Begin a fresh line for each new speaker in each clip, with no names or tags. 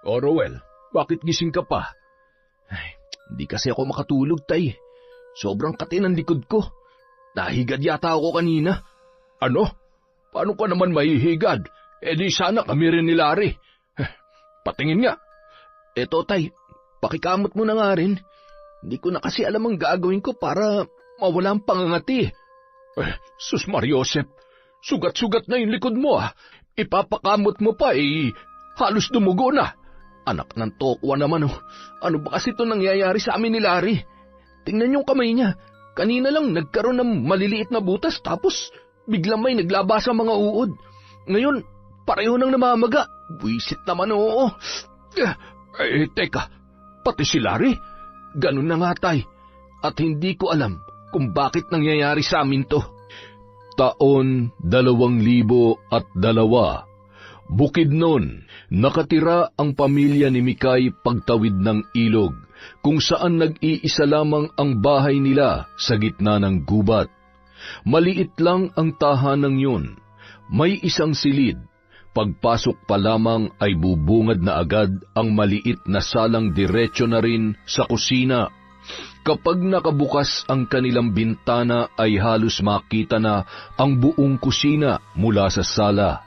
O Roel, bakit gising ka pa?
Ay, hindi kasi ako makatulog, tay. Sobrang kati ng likod ko. Nahigad yata ako kanina.
Ano? Paano ka naman mahihigad? Di sana kami rin ni Larry. Patingin nga.
Eto, tay, pakikamot mo na nga rin. Hindi ko na kasi alam ang gagawin ko para mawala ang pangangati.
Sus Mariosep, sugat-sugat na yung likod mo Ipapakamot mo pa halos dumugo na.
Anak ng tokwa naman Ano ba kasi ito nangyayari sa amin ni Larry? Tingnan yung kamay niya. Kanina lang nagkaroon ng maliliit na butas tapos biglang may naglabas ang mga uod. Ngayon, pareho nang namamaga. Buisit naman
Teka, pati si Larry?
Ganun na nga, tay. At hindi ko alam kung bakit nangyayari sa amin to.
Taon 2002. Bukid nun, nakatira ang pamilya ni Mikay pagtawid ng ilog, kung saan nag-iisa lamang ang bahay nila sa gitna ng gubat. Maliit lang ang tahanang yun. May isang silid. Pagpasok pa lamang ay bubungad na agad ang maliit na salang diretso na rin sa kusina. Kapag nakabukas ang kanilang bintana ay halos makita na ang buong kusina mula sa sala.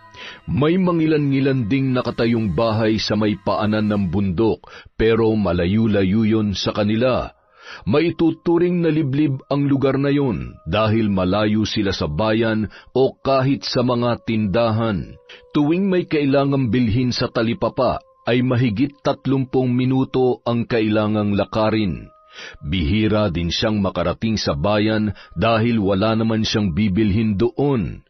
May mangilan-ngilan ding nakatayong bahay sa may paanan ng bundok, pero malayo-layo yun sa kanila. Maituturing na liblib ang lugar na yun dahil malayo sila sa bayan o kahit sa mga tindahan. Tuwing may kailangang bilhin sa talipapa ay mahigit 30 minuto ang kailangang lakarin. Bihira din siyang makarating sa bayan dahil wala naman siyang bibilhin doon.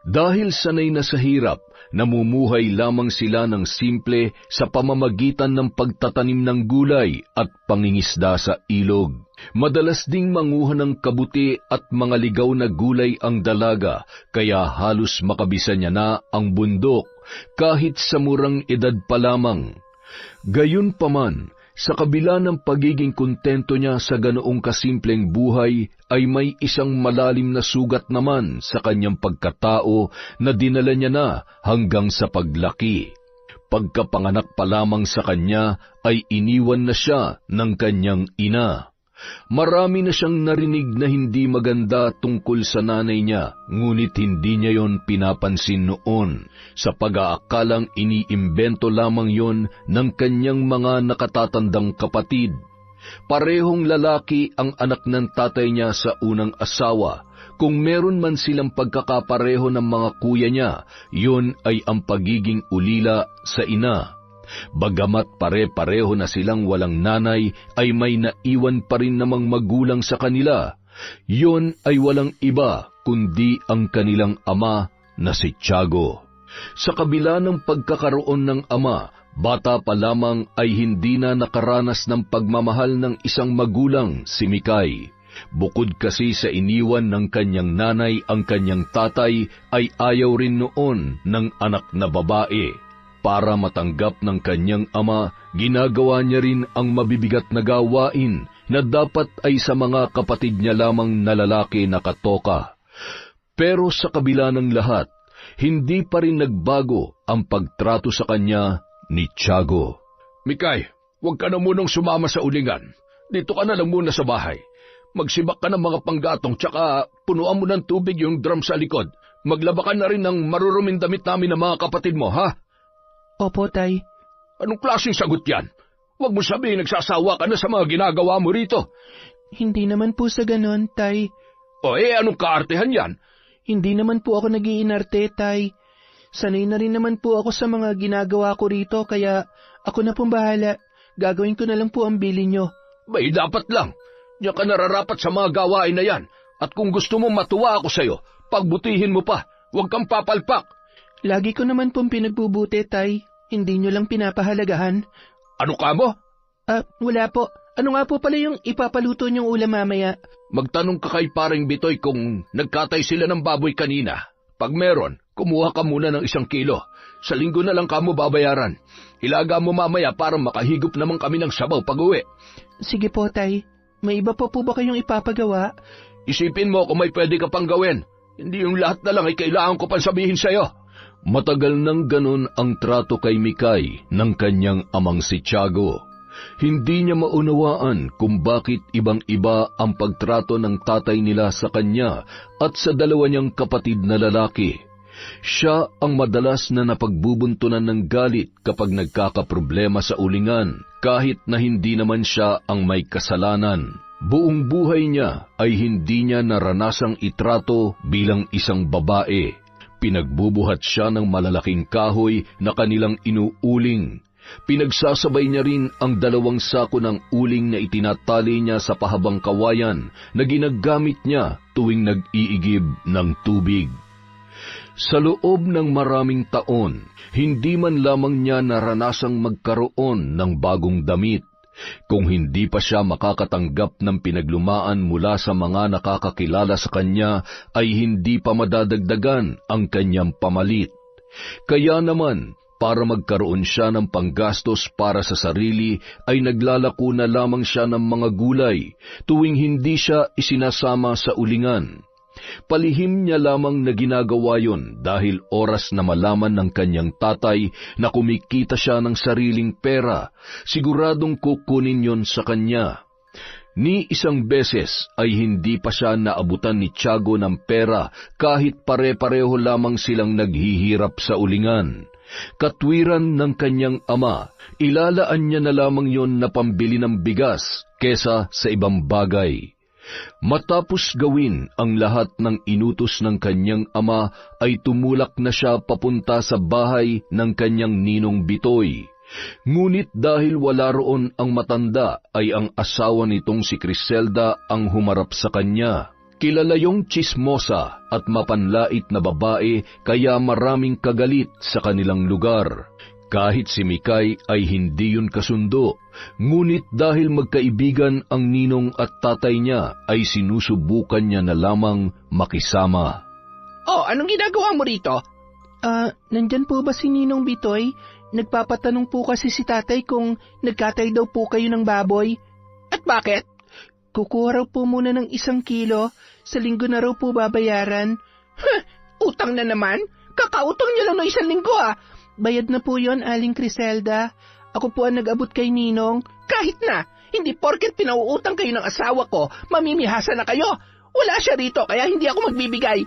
Dahil sanay na sa hirap, namumuhay lamang sila ng simple sa pamamagitan ng pagtatanim ng gulay at pangingisda sa ilog. Madalas ding manguha ng kabuti at mga ligaw na gulay ang dalaga, kaya halos makabisa niya na ang bundok, kahit sa murang edad pa lamang. Gayunpaman, sa kabila ng pagiging kontento niya sa ganoong kasimpleng buhay, ay may isang malalim na sugat naman sa kanyang pagkatao na dinala niya na hanggang sa paglaki. Pagkapanganak pa lamang sa kanya ay iniwan na siya ng kanyang ina. Marami na siyang narinig na hindi maganda tungkol sa nanay niya, ngunit hindi niya yon pinapansin noon, sa pag-aakalang iniimbento lamang yon ng kanyang mga nakatatandang kapatid. Parehong lalaki ang anak ng tatay niya sa unang asawa. Kung meron man silang pagkakapareho ng mga kuya niya, yon ay ang pagiging ulila sa ina. Bagamat pare-pareho na silang walang nanay, ay may naiwan pa rin namang magulang sa kanila. Yon ay walang iba kundi ang kanilang ama na si Tiago. Sa kabila ng pagkakaroon ng ama, bata pa lamang ay hindi na nakaranas ng pagmamahal ng isang magulang si Mikay. Bukod kasi sa iniwan ng kanyang nanay ang kanyang tatay, ay ayaw rin noon ng anak na babae. Para matanggap ng kanyang ama, ginagawa niya rin ang mabibigat na gawain na dapat ay sa mga kapatid niya lamang na lalaki na katoka. Pero sa kabila ng lahat, hindi pa rin nagbago ang pagtrato sa kanya ni Tiago.
Mikay, huwag ka na munang sumama sa ulingan. Dito ka na lang muna sa bahay. Magsibak ka ng mga panggatong tsaka punuan mo ng tubig yung drum sa likod. Maglaba ka na rin ng maruruming damit namin ng mga kapatid mo, ha?
Opo, tay.
Anong klaseng sagot yan? Huwag mo sabihin nagsasawa ka na sa mga ginagawa mo rito.
Hindi naman po sa ganon, tay.
Anong kaartehan yan?
Hindi naman po ako nag-iinarte, tay. Sanay na rin naman po ako sa mga ginagawa ko rito, kaya ako na pong bahala. Gagawin ko na lang po ang bilin nyo.
Bay, dapat lang. Diyan ka nararapat sa mga gawain na yan. At kung gusto mong matuwa ako sa'yo, pagbutihin mo pa. Huwag kang papalpak.
Lagi ko naman pong pinagbubuti, tay. Hindi nyo lang pinapahalagahan.
Ano ka mo?
Wala po. Ano nga po pala yung ipapaluto niyong ulam mamaya?
Magtanong ka kay paring Bitoy kung nagkatay sila ng baboy kanina. Pag meron, kumuha ka muna ng 1 kilo. Sa linggo na lang kamo babayaran. Ilaga mo mamaya para makahigop naman kami ng sabaw pag-uwi.
Sige po, tay. May iba po ba kayong ipapagawa?
Isipin mo kung may pwede ka pang gawin. Hindi yung lahat na lang ay kailangan ko pang sabihin sa'yo.
Matagal nang ganon ang trato kay Mikay ng kanyang amang si Tiago. Hindi niya maunawaan kung bakit ibang-iba ang pagtrato ng tatay nila sa kanya at sa dalawa niyang kapatid na lalaki. Siya ang madalas na napagbubuntunan ng galit kapag nagkakaproblema sa ulingan, kahit na hindi naman siya ang may kasalanan. Buong buhay niya ay hindi niya naranasang itrato bilang isang babae. Pinagbubuhat siya ng malalaking kahoy na kanilang inuuling. Pinagsasabay niya rin ang 2 sako ng uling na itinatali niya sa pahabang kawayan na ginagamit niya tuwing nag-iigib ng tubig. Sa loob ng maraming taon, hindi man lamang niya naranasang magkaroon ng bagong damit. Kung hindi pa siya makakatanggap ng pinaglumaan mula sa mga nakakakilala sa kanya, ay hindi pa madadagdagan ang kanyang pamalit. Kaya naman, para magkaroon siya ng panggastos para sa sarili, ay naglalako na lamang siya ng mga gulay tuwing hindi siya isinasama sa ulingan. Palihim niya lamang na ginagawa yon dahil oras na malaman ng kanyang tatay na kumikita siya ng sariling pera, siguradong kukunin yon sa kanya. Ni isang beses ay hindi pa siya naabutan ni Tiago ng pera kahit pare-pareho lamang silang naghihirap sa ulingan. Katwiran ng kanyang ama, ilalaan niya na lamang yon na pambili ng bigas kesa sa ibang bagay. Matapos gawin ang lahat ng inutos ng kanyang ama, ay tumulak na siya papunta sa bahay ng kanyang ninong Bitoy. Ngunit dahil wala roon ang matanda, ay ang asawa nitong si Criselda ang humarap sa kanya. Kilala yung tsismosa at mapanlait na babae, kaya maraming kagalit sa kanilang lugar. Kahit si Mikay ay hindi yun kasundo, ngunit dahil magkaibigan ang ninong at tatay niya, ay sinusubukan niya na lamang makisama.
Oh, anong ginagawa mo rito?
Nandyan po ba si Ninong Bitoy? Nagpapatanong po kasi si tatay kung nagkatay daw po kayo ng baboy.
At bakit?
Kukuha raw po muna ng 1 kilo, sa linggo na raw po babayaran.
Utang na naman? Kakautang niyo lang ng 1 linggo
Bayad na po yon, Aling Criselda. Ako po ang nag-abot kay Ninong.
Kahit na, hindi porket pinauutang kayo ng asawa ko, mamimihasa na kayo. Wala siya rito, kaya hindi ako magbibigay.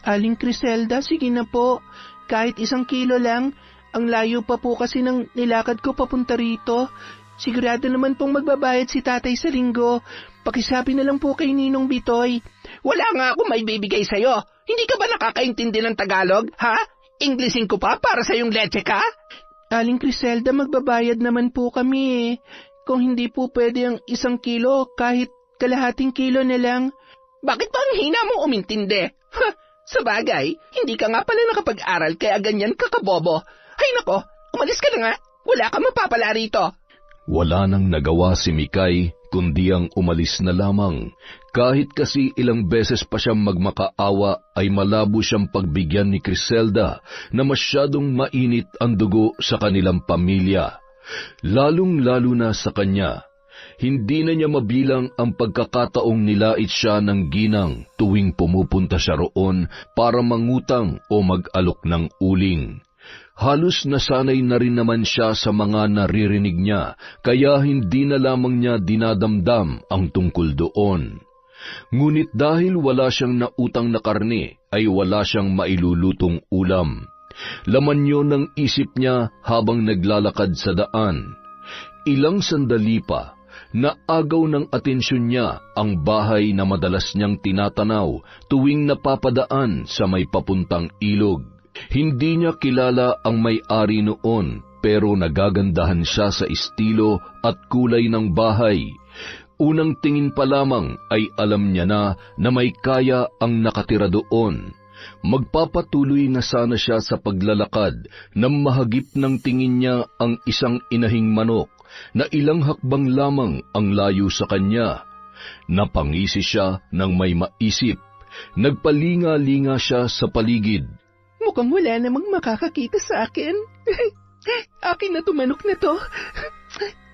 Aling Criselda, sige na po. Kahit 1 kilo lang, ang layo pa po kasi ng nilakad ko papunta rito. Sigurado naman pong magbabayad si tatay sa linggo. Pakisabi na lang po kay Ninong Bitoy.
Wala nga ako may bibigay sa'yo. Hindi ka ba nakakaintindi ng Tagalog, ha? Englishin ko pa para sa yung leche ka?
Aling Criselda, magbabayad naman po kami Kung hindi po pwede ang 1 kilo, kahit kalahating kilo na lang.
Bakit pa ang hina mo umintindi? Sa bagay, hindi ka nga pala nakapag-aral kaya ganyan kakabobo. Hay nako, umalis ka na nga. Wala ka mapapala rito.
Wala nang nagawa si Mikay kundi ang umalis na lamang. Kahit kasi ilang beses pa siyang magmakaawa, ay malabo siyang pagbigyan ni Criselda na masyadong mainit ang dugo sa kanilang pamilya. Lalong-lalo na sa kanya. Hindi na niya mabilang ang pagkakataong nilait siya ng ginang tuwing pumupunta siya roon para mangutang o mag-alok ng uling. Halos nasanay na rin naman siya sa mga naririnig niya, kaya hindi na lamang niya dinadamdam ang tungkol doon. Ngunit dahil wala siyang nautang na karne, ay wala siyang mailulutong ulam. Laman yun ng isip niya habang naglalakad sa daan. Ilang sandali pa, naagaw ng atensyon niya ang bahay na madalas niyang tinatanaw tuwing napapadaan sa may papuntang ilog. Hindi niya kilala ang may-ari noon, pero nagagandahan siya sa estilo at kulay ng bahay. Unang tingin pa lamang ay alam niya na may kaya ang nakatira doon. Magpapatuloy na sana siya sa paglalakad nang mahagip ng tingin niya ang isang inahing manok na ilang hakbang lamang ang layo sa kanya. Napangisi siya ng may maisip. Nagpalinga-linga siya sa paligid.
Mukhang wala namang makakakita sa akin. Akin na tumanok na to.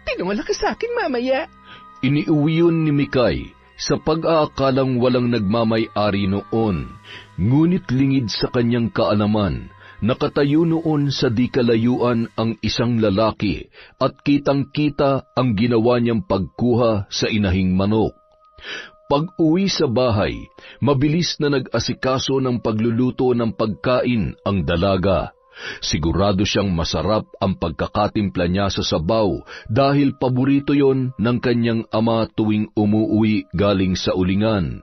Tinulak ka sa akin mamaya.
Iniuwi yun ni Mikay sa pag-aakalang walang nagmamay-ari noon. Ngunit lingid sa kanyang kaalaman, Nakatayo noon sa di kalayuan ang isang lalaki at kitang-kita ang ginawa niyang pagkuha sa inahing manok. Pag-uwi sa bahay, mabilis na nag-asikaso ng pagluluto ng pagkain ang dalaga. Sigurado siyang masarap ang pagkakatimpla niya sa sabaw dahil paborito yon ng kanyang ama tuwing umuwi galing sa ulingan.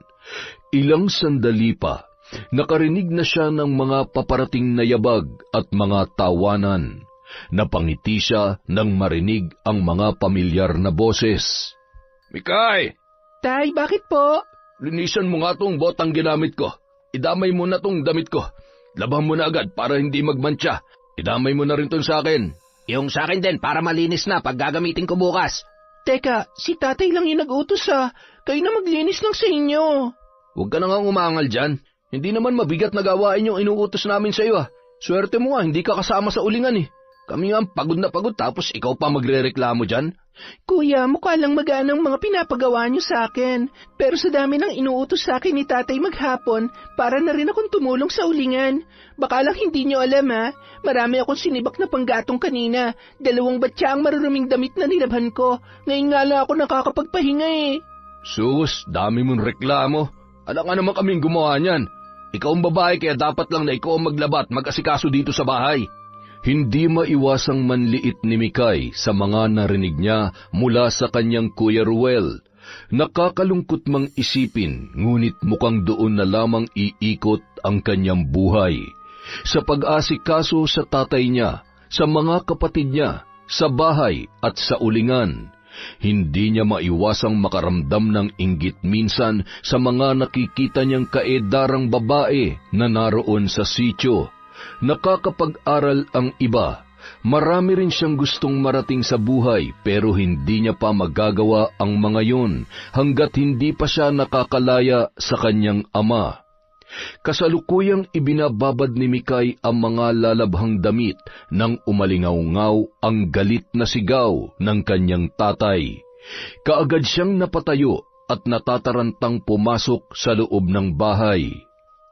Ilang sandali pa, nakarinig na siya ng mga paparating na yabag at mga tawanan. Napangiti siya nang marinig ang mga pamilyar na boses.
Mikay,
Tay, bakit po?
linisan mo nga tong botang ginamit ko. Idamay mo na tong damit ko. Laban mo na agad para hindi magmantsa. Idamay mo na rin tong sa akin.
Yung sa akin din para malinis na pag gagamitin ko bukas.
Teka, si tatay lang yung nag-utos Kayo na maglinis lang sa inyo.
Huwag ka na nga umangal dyan. Hindi naman mabigat na gawain yung inuutos namin sa iyo. Swerte mo nga, hindi ka kasama sa ulingan eh. Kami nga pagod na pagod tapos ikaw pa magre-reklamo dyan.
Kuya, mukha lang magaan ang mga pinapagawa niyo sa akin. Pero sa dami ng inuutos sa akin ni tatay maghapon, para na rin akong tumulong sa ulingan. Baka lang hindi niyo alam marami akong sinibak na panggatong kanina. 2 batya ang maruruming damit na nilabhan ko. Ngayon nga lang ako nakakapagpahinga
Sus, dami mong reklamo. Alam nga naman kaming gumawa niyan. Ikaw ang babae kaya dapat lang na ikaw ang maglaba at mag-asikaso dito sa bahay.
Hindi maiwasang manliit ni Mikay sa mga narinig niya mula sa kanyang Kuya Ruel. Nakakalungkot mang isipin, ngunit mukhang doon na lamang iikot ang kanyang buhay. Sa pag-asikaso sa tatay niya, sa mga kapatid niya, sa bahay at sa ulingan. Hindi niya maiwasang makaramdam ng inggit minsan sa mga nakikita niyang kaedarang babae na naroon sa sityo. Nakakapag-aral ang iba. Marami rin siyang gustong marating sa buhay pero hindi niya pa magagawa ang mga yun hanggat hindi pa siya nakakalaya sa kanyang ama. Kasalukuyang ibinababad ni Mikay ang mga lalabhang damit nang umalingaw-ngaw ang galit na sigaw ng kanyang tatay. Kaagad siyang napatayo at natatarantang pumasok sa loob ng bahay.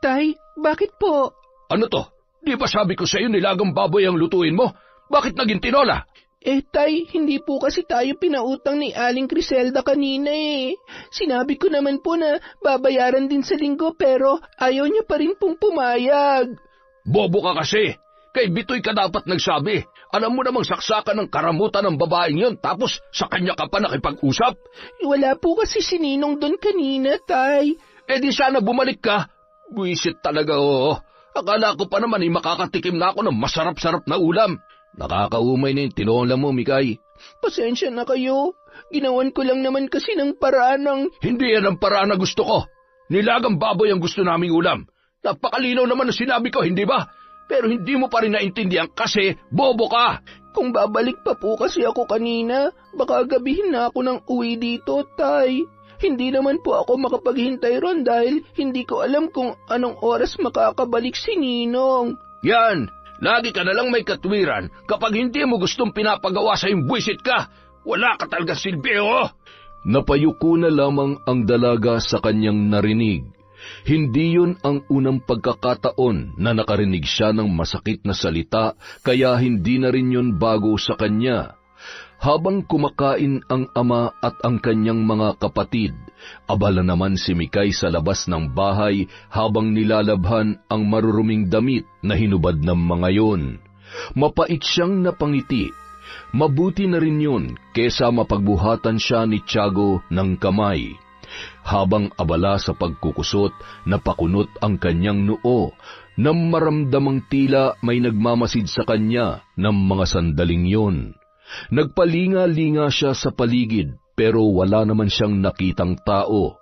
Tay, bakit po?
Ano to? Di ba sabi ko sa iyo nilagang baboy ang lutuin mo? Bakit naging tinola?
Tay, hindi po kasi tayo pinautang ni Aling Criselda kanina Sinabi ko naman po na babayaran din sa linggo pero ayaw niya pa rin pong pumayag.
Bobo ka kasi. Kay Bitoy ka dapat nagsabi. Alam mo namang saksakan ng karamutan ng babaeng yon tapos sa kanya ka pa nakipag-usap?
Wala po kasi si Ninong doon kanina, Tay.
Di sana bumalik ka. Buisit talaga, oo. Akala ko pa naman makakatikim na ako ng masarap-sarap na ulam. Nakakaumay na yung tinola mo, Mikay.
Pasensya na kayo. Ginawan ko lang naman kasi ng paraan ng...
Hindi yan ang paraan na gusto ko. Nilagang baboy ang gusto naming ulam. Napakalinaw naman ang sinabi ko, hindi ba? Pero hindi mo pa rin naintindihan kasi bobo ka.
Kung babalik pa po kasi ako kanina, baka gabihin na ako ng uwi dito, Tay. Hindi naman po ako makapaghintay ron dahil hindi ko alam kung anong oras makakabalik si Ninong.
Yan! Lagi ka na lang may katwiran kapag hindi mo gustong pinapagawa sa yung buwisit ka. Wala ka talaga silbi,
Napayuko na lamang ang dalaga sa kanyang narinig. Hindi yun ang unang pagkakataon na nakarinig siya ng masakit na salita kaya hindi na rin yun bago sa kanya. Habang kumakain ang ama at ang kanyang mga kapatid, abala naman si Mikay sa labas ng bahay habang nilalabhan ang maruruming damit na hinubad ng mga yon. Mapait siyang napangiti. Mabuti na rin yun kesa mapagbuhatan siya ni Tiago ng kamay. Habang abala sa pagkukusot, napakunot ang kanyang noo nang maramdamang tila may nagmamasid sa kanya ng mga sandaling yon. Nagpalinga-linga siya sa paligid pero wala naman siyang nakitang tao.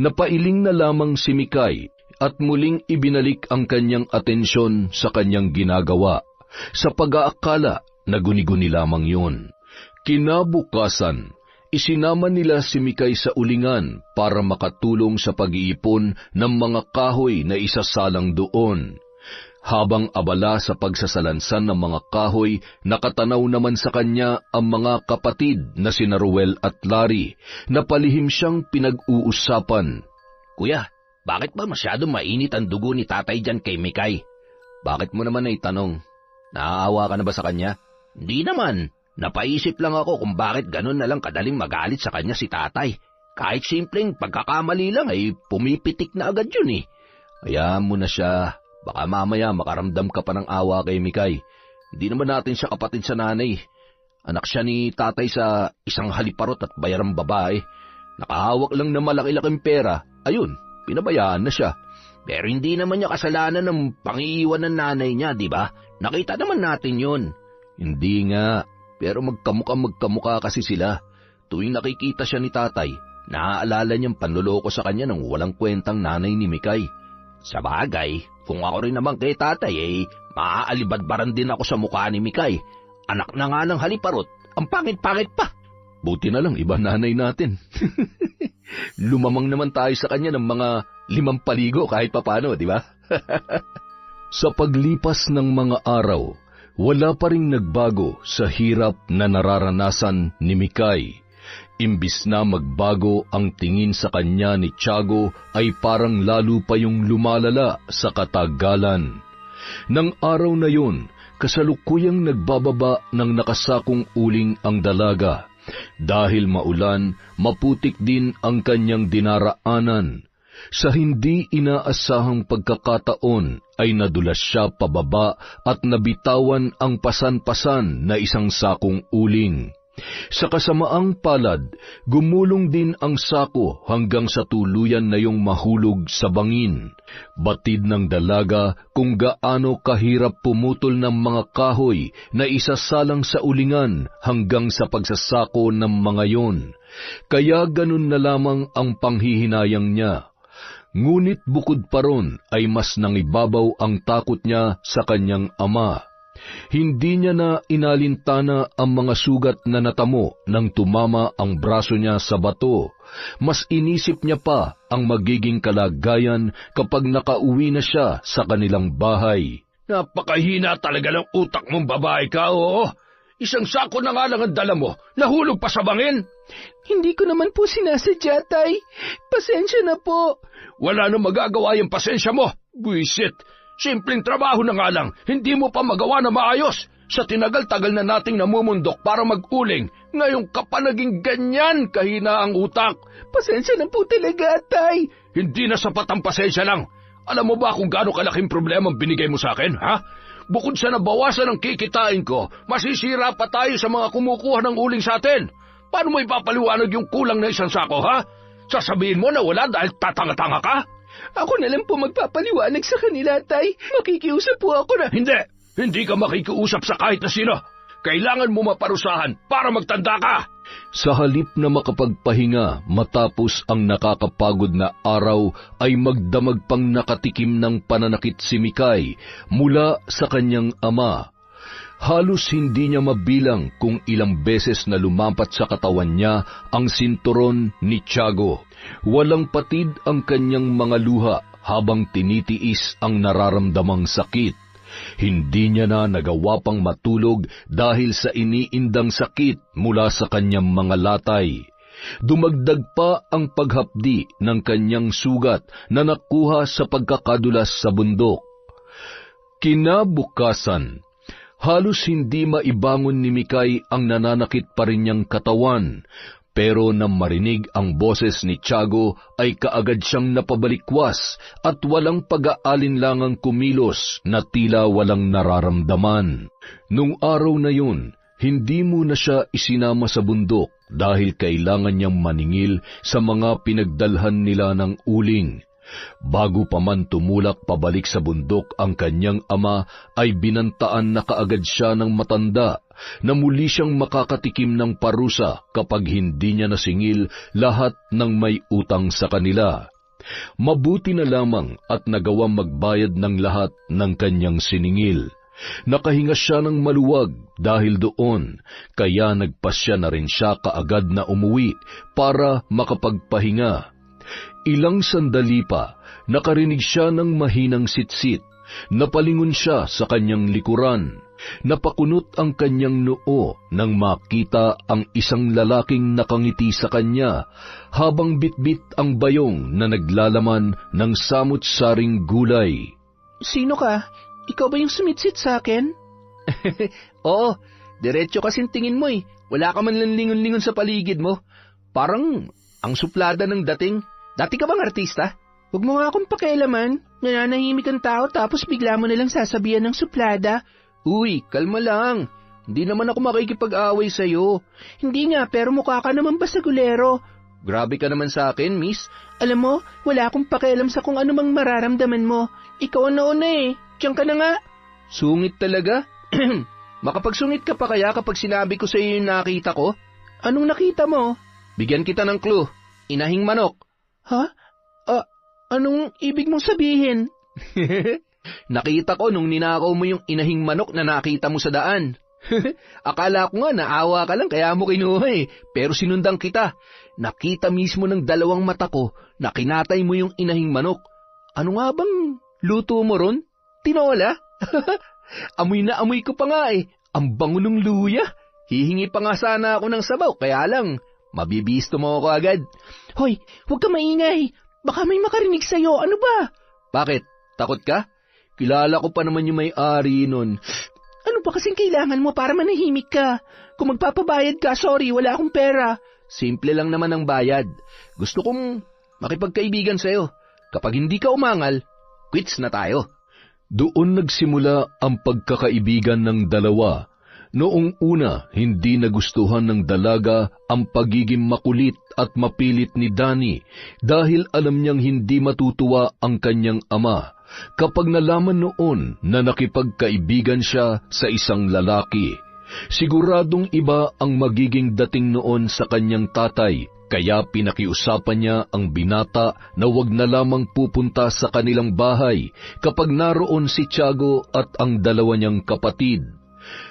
Napailing na lamang si Mikay at muling ibinalik ang kanyang atensyon sa kanyang ginagawa. Sa pag-aakala na guni-guni lamang yun. Kinabukasan, isinama nila si Mikay sa ulingan para makatulong sa pag-iipon ng mga kahoy na isasalang doon. Habang abala sa pagsasalansan ng mga kahoy, nakatanaw naman sa kanya ang mga kapatid na sina Ruel at Larry, na palihim siyang pinag-uusapan.
Kuya, bakit ba masyadong mainit ang dugo ni tatay dyan kay Mikay? Bakit mo naman naitanong? Naaawa ka na ba sa kanya? Hindi naman. Napaisip lang ako kung bakit ganun na lang kadaling magalit sa kanya si tatay. Kahit simpleng pagkakamali lang ay pumipitik na agad yun eh. Hayaan mo na siya. Baka mamaya makaramdam ka pa ng awa kay Mikay. Hindi naman natin siya kapatid sa nanay. Anak siya ni tatay sa isang haliparot at bayarang babae. Nakahawak lang ng malaki-laking pera. Ayun, pinabayaan na siya. Pero hindi naman niya kasalanan ng pangiiwan ng nanay niya, di ba? Nakita naman natin yun. Hindi nga, pero magkamukha kasi sila. Tuwing nakikita siya ni tatay, naaalala niyang panloloko sa kanya ng walang kwentang nanay ni Mikay. Sa bagay, kung ako rin naman kay tatay, maaalibadbaran din ako sa mukha ni Mikay. Anak na nga ng haliparot, ang pangit-pangit pa. Buti na lang, iba nanay natin. Lumamang naman tayo sa kanya ng mga 5 paligo kahit papano, di ba?
Sa paglipas ng mga araw, wala pa ring nagbago sa hirap na nararanasan ni Mikay. Imbis na magbago ang tingin sa kanya ni Tiago ay parang lalo pa yung lumalala sa katagalan. Nang araw na yun, kasalukuyang nagbababa ng nakasakong uling ang dalaga. Dahil maulan, maputik din ang kanyang dinaraanan. Sa hindi inaasahang pagkakataon ay nadulas siya pababa at nabitawan ang pasan-pasan na isang sakong uling. Sa kasamaang palad, gumulong din ang sako hanggang sa tuluyan na yung mahulog sa bangin. Batid ng dalaga kung gaano kahirap pumutol ng mga kahoy na isasalang sa ulingan hanggang sa pagsasako ng mga yon. Kaya ganun na lamang ang panghihinayang niya. Ngunit bukod pa ron ay mas nangibabaw ang takot niya sa kanyang ama. Hindi niya na inalintana ang mga sugat na natamo nang tumama ang braso niya sa bato. Mas inisip niya pa ang magiging kalagayan kapag nakauwi na siya sa kanilang bahay.
Napakahina talaga ng utak mong babae ka, oo. Isang sako na nga lang ang dala mo, nahulog pa sa bangin.
Hindi ko naman po sinasadya, tay. Pasensya na po.
Wala nang magagawa yung pasensya mo. Buisit. Simpleng trabaho na nga lang, hindi mo pa magawa na maayos. Sa tinagal-tagal na nating namumundok para mag-uling, ngayon ka pa naging ganyan kahina ang utak.
Pasensya na po talaga, tay.
Hindi na sapat ang pasensya lang. Alam mo ba kung gaano kalaking problema ang binigay mo sa akin, ha? Bukod sa nabawasan ng kikitain ko, masisira pa tayo sa mga kumukuha ng uling sa atin. Paano mo ipapaliwanag yung kulang na isang sako, ha? Sasabihin mo na wala dahil tatanga-tanga ka?
Ako na lang po magpapaliwanag sa kanila, tay. Makikiusap po ako na...
Hindi ka makikiusap sa kahit na sino. Kailangan mo maparusahan para magtanda ka.
Sa halip na makapagpahinga matapos ang nakakapagod na araw, ay magdamag pang nakatikim ng pananakit si Mikay mula sa kanyang ama. Halos hindi niya mabilang kung ilang beses na lumampat sa katawan niya ang sinturon ni Tiago. Walang patid ang kanyang mga luha habang tinitiis ang nararamdamang sakit. Hindi niya na nagawa pang matulog dahil sa iniindang sakit mula sa kanyang mga latay. Dumagdag pa ang paghapdi ng kanyang sugat na nakuha sa pagkakadulas sa bundok. Kinabukasan, halos hindi maibangon ni Mikay ang nananakit pa rin niyang katawan, pero nang marinig ang boses ni Tiago ay kaagad siyang napabalikwas at walang pag-aalinlangang kumilos na tila walang nararamdaman. Nung araw na yun, hindi muna siya isinama sa bundok dahil kailangan niyang maningil sa mga pinagdalhan nila ng uling. Bago pa man tumulak pabalik sa bundok ang kanyang ama, ay binantaan na kaagad siya ng matanda na muli siyang makakatikim ng parusa kapag hindi niya nasingil lahat ng may utang sa kanila. Mabuti na lamang at nagawang magbayad ng lahat ng kanyang siningil. Nakahinga siya ng maluwag dahil doon, kaya nagpasya na rin siya kaagad na umuwi para makapagpahinga. Ilang sandali pa, nakarinig siya ng mahinang sitsit. Napalingon siya sa kanyang likuran. Napakunot ang kanyang noo nang makita ang isang lalaking nakangiti sa kanya habang bitbit ang bayong na naglalaman ng samut-saring gulay.
Sino ka? ikaw ba yung sumitsit sa akin?
Oo, diretso kasing tingin mo eh. Wala ka man lang lingon-lingon sa paligid mo. Parang ang suplada ng dating. Dati ka bang artista?
Huwag mo nga akong pakialaman. Nananahimik ang tao tapos bigla mo nalang sasabihan ng suplada.
Uy, kalma lang. Hindi naman ako makikipag-away sa'yo.
Hindi nga, pero mukha ka naman basagulero.
Grabe ka naman sa akin, miss.
Alam mo, wala akong pakialam sa kung ano mang mararamdaman mo. Ikaw ang nauna eh. Diyan ka na nga.
Sungit talaga? Makapagsungit ka pa kaya kapag sinabi ko sa iyo yung nakita ko?
Anong nakita mo?
Bigyan kita ng clue. Inahing manok.
Ha? Anong ibig mong sabihin?
Nakita ko nung ninakaw mo yung inahing manok na nakita mo sa daan. Akala ko nga naawa ka lang kaya mo kinuha eh. Pero sinundan kita. Nakita mismo ng dalawang mata ko na kinatay mo yung inahing manok. Ano nga bang luto mo ron? Tinola? Amoy na amoy ko pa nga eh. Ang bango ng luya. Hihingi pa nga sana ako ng sabaw, kaya lang, mabibisto mo ako agad.
Hoy, huwag ka maingay. Baka may makarinig sa'yo, ano ba?
Bakit? Takot ka? Kilala ko pa naman yung may-ari nun.
Ano ba kasing kailangan mo para manahimik ka? Kung magpapabayad ka, sorry, wala akong pera.
Simple lang naman ang bayad. Gusto kong makipagkaibigan sa'yo. Kapag hindi ka umangal, quits na tayo.
Doon nagsimula ang pagkakaibigan ng dalawa. Noong una, hindi nagustuhan ng dalaga ang pagiging makulit at mapilit ni Danny dahil alam niyang hindi matutuwa ang kanyang ama kapag nalaman noon na nakipagkaibigan siya sa isang lalaki. Siguradong iba ang magiging dating noon sa kanyang tatay, kaya pinakiusapan niya ang binata na wag na lamang pupunta sa kanilang bahay kapag naroon si Tiago at ang dalawa niyang kapatid.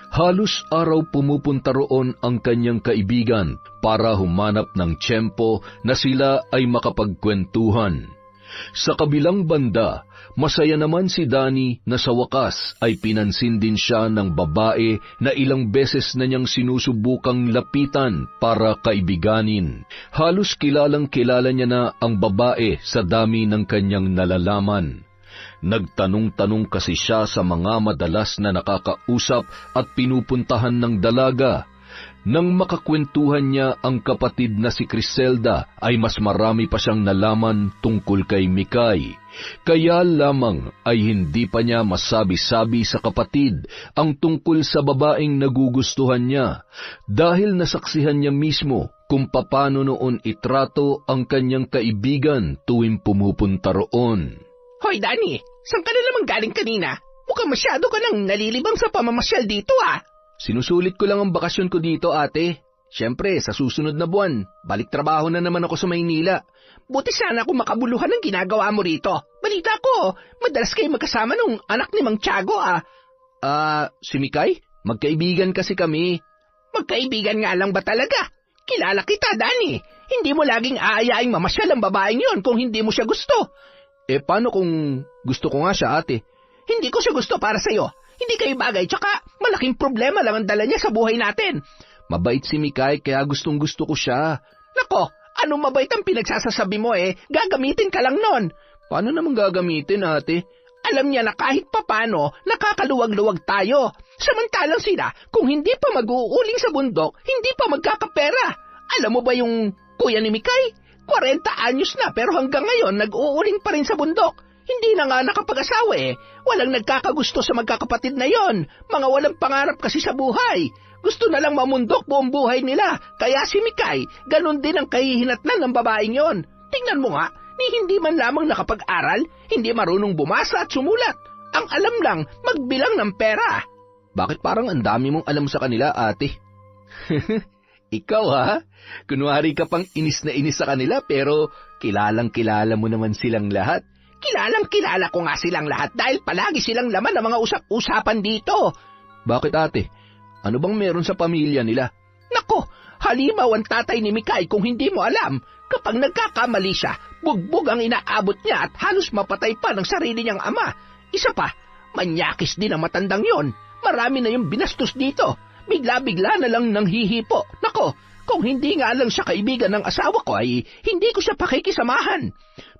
Halos araw pumupunta roon ang kanyang kaibigan para humanap ng tiyempo na sila ay makapagkwentuhan. Sa kabilang banda, masaya naman si Danny na sa wakas ay pinansin din siya ng babae na ilang beses na niyang sinusubukang lapitan para kaibiganin. Halos kilalang-kilala niya na ang babae sa dami ng kanyang nalalaman. Nagtanong-tanong kasi siya sa mga madalas na nakakausap at pinupuntahan ng dalaga. Nang makakwentuhan niya ang kapatid na si Criselda ay mas marami pa siyang nalaman tungkol kay Mikay. Kaya lamang ay hindi pa niya masabi-sabi sa kapatid ang tungkol sa babaeng nagugustuhan niya dahil nasaksihan niya mismo kung paano noon itrato ang kanyang kaibigan tuwing pumupunta roon.
Hoy Danny, saan ka na naman galing kanina? Mukhang masyado ka nang nalilibang sa pamamasyal dito ah.
Sinusulit ko lang ang bakasyon ko dito, ate. Siyempre, sa susunod na buwan, balik trabaho na naman ako sa Maynila.
Buti sana kung makabuluhan ang ginagawa mo rito. Balita ko, madalas kayo magkasama nung anak ni Mang Tiago ah.
Si Mikay? Magkaibigan kasi kami.
Magkaibigan nga lang ba talaga? Kilala kita, Danny. Hindi mo laging aayaing mamasyal ang babaeng yon kung hindi mo siya gusto.
Paano kung gusto ko nga siya, ate?
Hindi ko siya gusto para sa'yo. Hindi kayo bagay, tsaka malaking problema lang ang dala niya sa buhay natin.
Mabait si Mikay, kaya gustong-gusto ko siya.
Nako, anong mabait ang pinagsasasabi mo Gagamitin ka lang nun.
Paano naman gagamitin, ate?
Alam niya na kahit papano, nakakaluwag-luwag tayo. Samantalang sila, kung hindi pa mag-uuling sa bundok, hindi pa magkakapera. Alam mo ba yung kuya ni Mikay? 40 anyos na pero hanggang ngayon nag-uuling pa rin sa bundok. Hindi na nga nakapag-asawa Walang nagkakagusto sa magkakapatid na yon. Mga walang pangarap kasi sa buhay. Gusto na lang mamundok buong buhay nila. Kaya si Mikay, ganun din ang kahihinatnan ng babaeng yon. Tingnan mo nga, ni hindi man lamang nakapag-aral, hindi marunong bumasa at sumulat. Ang alam lang, magbilang ng pera.
Bakit parang ang dami mong alam sa kanila, ate? Ikaw ha? Kunwari ka pang inis na inis sa kanila pero kilalang-kilala mo naman silang lahat.
Kilalang-kilala ko nga silang lahat dahil palagi silang laman ng mga usap-usapan dito.
Bakit ate? Ano bang meron sa pamilya nila?
Nako, halimaw ang tatay ni Mikay kung hindi mo alam. Kapag nagkakamali siya, bugbog ang inaabot niya at halos mapatay pa ng sarili niyang ama. Isa pa, manyakis din ang matandang yon. Marami na yung binastos dito. Bigla-bigla na lang nang hihipo. Nako, kung hindi nga lang siya kaibigan ng asawa ko ay hindi ko siya pakikisamahan.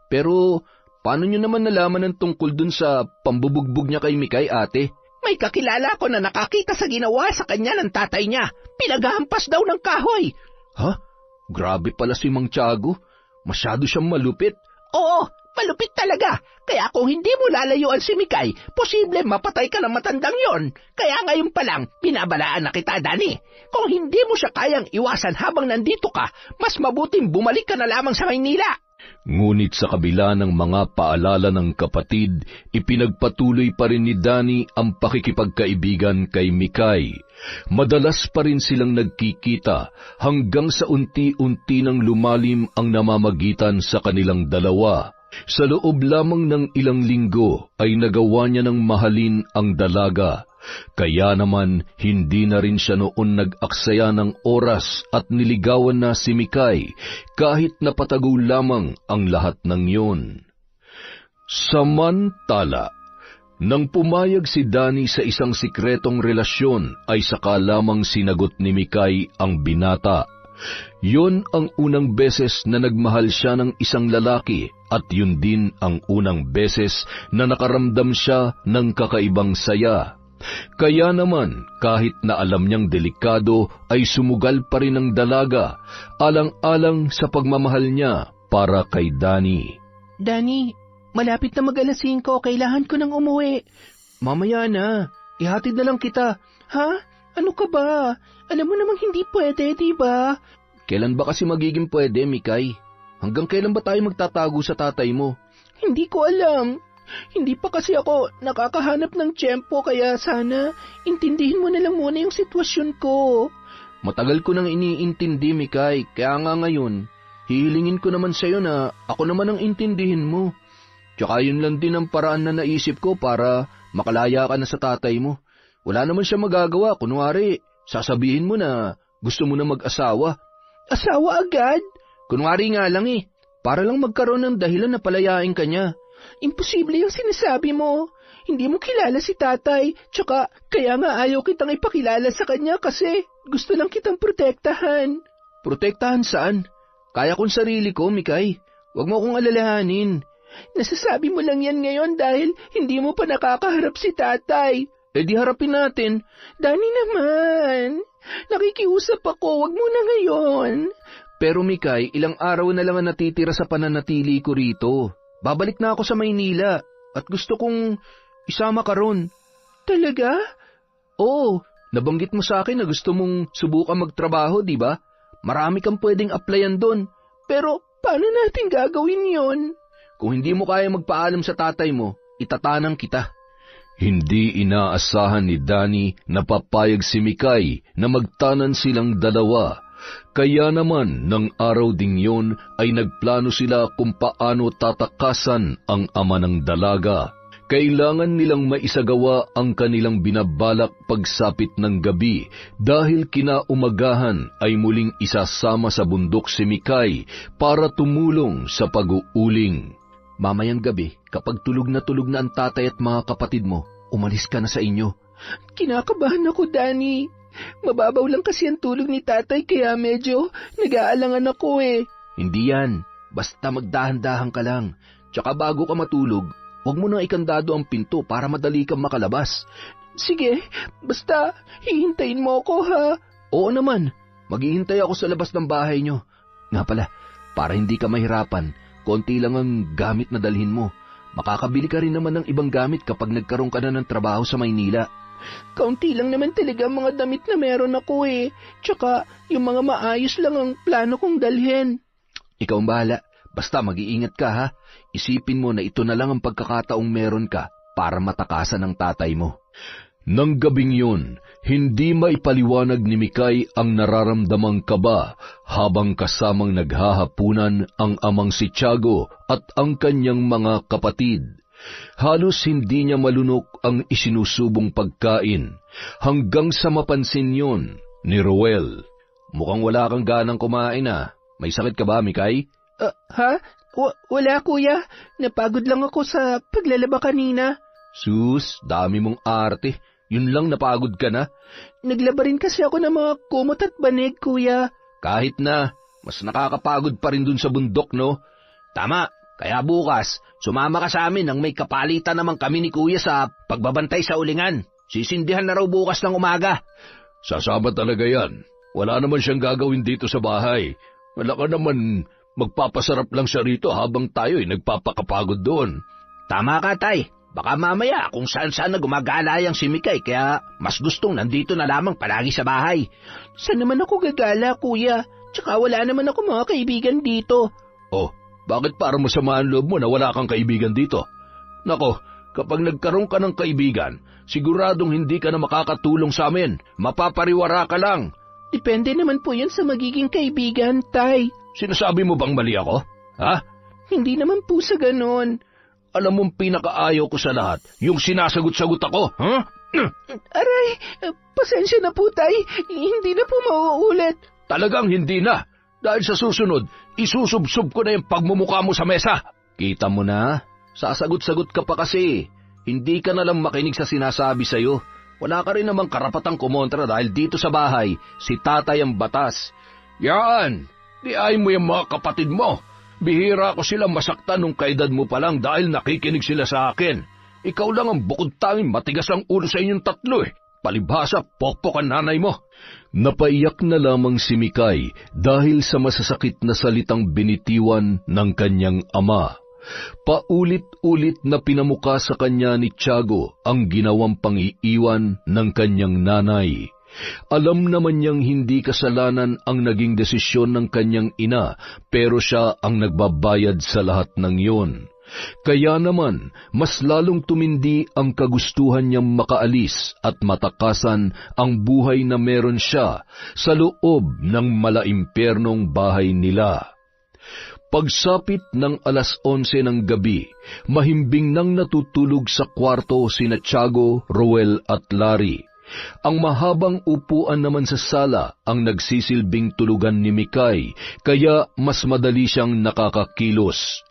Pero
Paano nyo naman nalaman ang tungkol dun sa pambubugbog niya kay Mikay, ate?
May kakilala ko na nakakita sa ginawa sa kanya ng tatay niya. Pinaghahampas daw ng kahoy.
Ha? Grabe pala si Mang Tiago. Masyado siyang malupit.
Oo, malupit talaga. Kaya kung hindi mo lalayuan si Mikay, posible mapatay ka ng matandang yon. Kaya ngayon pa lang, binabalaan na kita, Dani. Kung hindi mo siya kayang iwasan habang nandito ka, mas mabuting bumalik ka na lamang sa Maynila.
Ngunit sa kabila ng mga paalala ng kapatid, ipinagpatuloy pa rin ni Dani ang pakikipagkaibigan kay Mikay. Madalas pa rin silang nagkikita hanggang sa unti-unti nang lumalim ang namamagitan sa kanilang dalawa. Sa loob lamang ng ilang linggo ay nagawa niya ng mahalin ang dalaga. Kaya naman hindi na rin siya noon nag-aksaya ng oras at niligawan na si Mikay kahit napatago lamang ang lahat ng yun. Samantala, nang pumayag si Dani sa isang sikretong relasyon ay saka lamang sinagot ni Mikay ang binata. Yun ang unang beses na nagmahal siya ng isang lalaki at yun din ang unang beses na nakaramdam siya ng kakaibang saya. Kaya naman, kahit na alam niyang delikado, ay sumugal pa rin ang dalaga, alang-alang sa pagmamahal niya para kay Dani.
Dani, malapit na mag-alas 5, kailangan ko nang umuwi.
Mamaya na, ihatid na lang kita.
Ha? Ano ka ba? Alam mo namang hindi pwede, di ba?
Kailan ba kasi magiging pwede, Mikay? Hanggang kailan ba tayo magtatago sa tatay mo?
Hindi ko alam. Hindi pa kasi ako nakakahanap ng tiyempo kaya sana intindihin mo na lang muna yung sitwasyon ko.
Matagal ko nang iniintindi, Mikay, kaya nga ngayon, hihilingin ko naman sa'yo na ako naman ang intindihin mo. Tsaka yun lang din ang paraan na naisip ko para makalaya ka na sa tatay mo. Wala naman siya magagawa, kunwari, sasabihin mo na gusto mo na mag-asawa.
Asawa agad?
Kunwari nga lang para lang magkaroon ng dahilan na palayain ka niya.
Imposible yung sinasabi mo. Hindi mo kilala si tatay, tsaka kaya nga ayaw kitang ipakilala sa kanya kasi gusto lang kitang protektahan.
Protektahan saan? Kaya kong sarili ko, Mikay. Huwag mo akong alalahanin.
Nasasabi mo lang yan ngayon dahil hindi mo pa nakakaharap si tatay.
Eh di harapin natin.
Dani naman, nakikiusap ako, wag mo na ngayon.
Pero Mikay, ilang araw na lang ang natitira sa pananatili ko rito. Babalik na ako sa Maynila at gusto kong isama ka ron.
Talaga?
Oo, nabanggit mo sa akin na gusto mong subukan magtrabaho, di ba? Marami kang pwedeng applyan doon.
Pero paano natin gagawin yon?
Kung hindi mo kaya magpaalam sa tatay mo, itatanang kita.
Hindi inaasahan ni Dani na papayag si Mikay na magtanan silang dalawa. Kaya naman, ng araw ding yon ay nagplano sila kung paano tatakasan ang ama ng dalaga. Kailangan nilang maisagawa ang kanilang binabalak pagsapit ng gabi dahil kinaumagahan ay muling isasama sa bundok si Mikay para tumulong sa pag-uuling.
Mamayang gabi, kapag tulog na ang tatay at mga kapatid mo, umalis ka na sa inyo.
Kinakabahan ako, Dani. Mababaw lang kasi ang tulog ni tatay kaya medyo nag-aalangan ako eh.
Hindi yan. Basta magdahan-dahan ka lang. Tsaka bago ka matulog, huwag mo nang ikandado ang pinto para madali kang makalabas.
Sige, basta hihintayin mo ako ha.
Oo naman, maghihintay ako sa labas ng bahay nyo. Nga pala, para hindi ka mahirapan, konti lang ang gamit na dalhin mo. Makakabili ka rin naman ng ibang gamit kapag nagkaroon ka na ng trabaho sa Maynila.
Kaunti lang naman talaga ang mga damit na meron ako eh. Tsaka yung mga maayos lang ang plano kong dalhin.
Ikaw ang bahala. Basta mag-iingat ka ha. Isipin mo na ito na lang ang pagkakataong meron ka para matakasan ng tatay mo.
Nang gabing yun, hindi maipaliwanag ni Mikay ang nararamdamang kaba habang kasamang naghahapunan ang amang si Tiago at ang kanyang mga kapatid. Halos hindi niya malunok ang isinusubong pagkain hanggang sa mapansin yun ni Roel.
Mukhang wala kang ganang kumain ah. May sakit ka ba, Mikay?
Ha? Wala kuya. Napagod lang ako sa paglalaba kanina.
Sus, dami mong arte. Yun lang napagod ka na.
Naglaba rin kasi ako ng mga kumot at banig, kuya.
Kahit na, mas nakakapagod pa rin dun sa bundok, no? Tama, Kaya bukas, sumama ka sa amin nang may kapalitan naman kami ni Kuya sa pagbabantay sa ulingan. Sisindihan na raw bukas ng umaga.
Sasama talaga yan. Wala naman siyang gagawin dito sa bahay. Wala ka naman magpapasarap lang siya rito habang tayo'y nagpapakapagod doon.
Tama ka, Tay. Baka mamaya kung saan-saan na gumagalayang si Mikay, kaya mas gustong nandito na lamang palagi sa bahay.
Saan naman ako gagala, Kuya? Tsaka wala naman ako mga kaibigan dito.
Oh, bakit para masama ang loob mo na wala kang kaibigan dito? Nako, kapag nagkaroon ka ng kaibigan, siguradong hindi ka na makakatulong sa amin. Mapapariwara ka lang.
Depende naman po yan sa magiging kaibigan, Tay.
Sinasabi mo bang mali ako? Ha?
Hindi naman po sa ganon.
Alam mong pinakaayaw ko sa lahat, yung sinasagot-sagot ako, ha?
Aray, pasensya na po, Tay. Hindi na po mauulit.
Talagang hindi na. Dahil sa susunod, isusubsob ko na yung pagmumukha mo sa mesa.
Kita mo na, sasagot-sagot ka pa kasi. Hindi ka na lang makinig sa sinasabi sa'yo. Wala ka rin namang karapatang kumontra dahil dito sa bahay, si tatay ang batas.
Yan, diay mo yung mga kapatid mo. Bihira ko silang masaktan nung kaedad mo pa lang dahil nakikinig sila sa akin. Ikaw lang ang bukod tanging matigas ang ulo sa inyong tatlo eh. Palibhasa, pokpok ang nanay mo.
Napaiyak na lamang si Mikay dahil sa masasakit na salitang binitiwan ng kanyang ama. Paulit-ulit na pinamuka sa kanya ni Tiago ang ginawang pang-iiwan ng kanyang nanay. Alam naman niyang hindi kasalanan ang naging desisyon ng kanyang ina, pero siya ang nagbabayad sa lahat ng iyon. Kaya naman, mas lalong tumindi ang kagustuhan niyang makaalis at matakasan ang buhay na meron siya sa loob ng malaimpyernong bahay nila. Pagsapit ng 11:00 ng gabi, mahimbing nang natutulog sa kwarto sina Tiago, Roel at Larry. Ang mahabang upuan naman sa sala ang nagsisilbing tulugan ni Mikay, kaya mas madali siyang nakakakilos.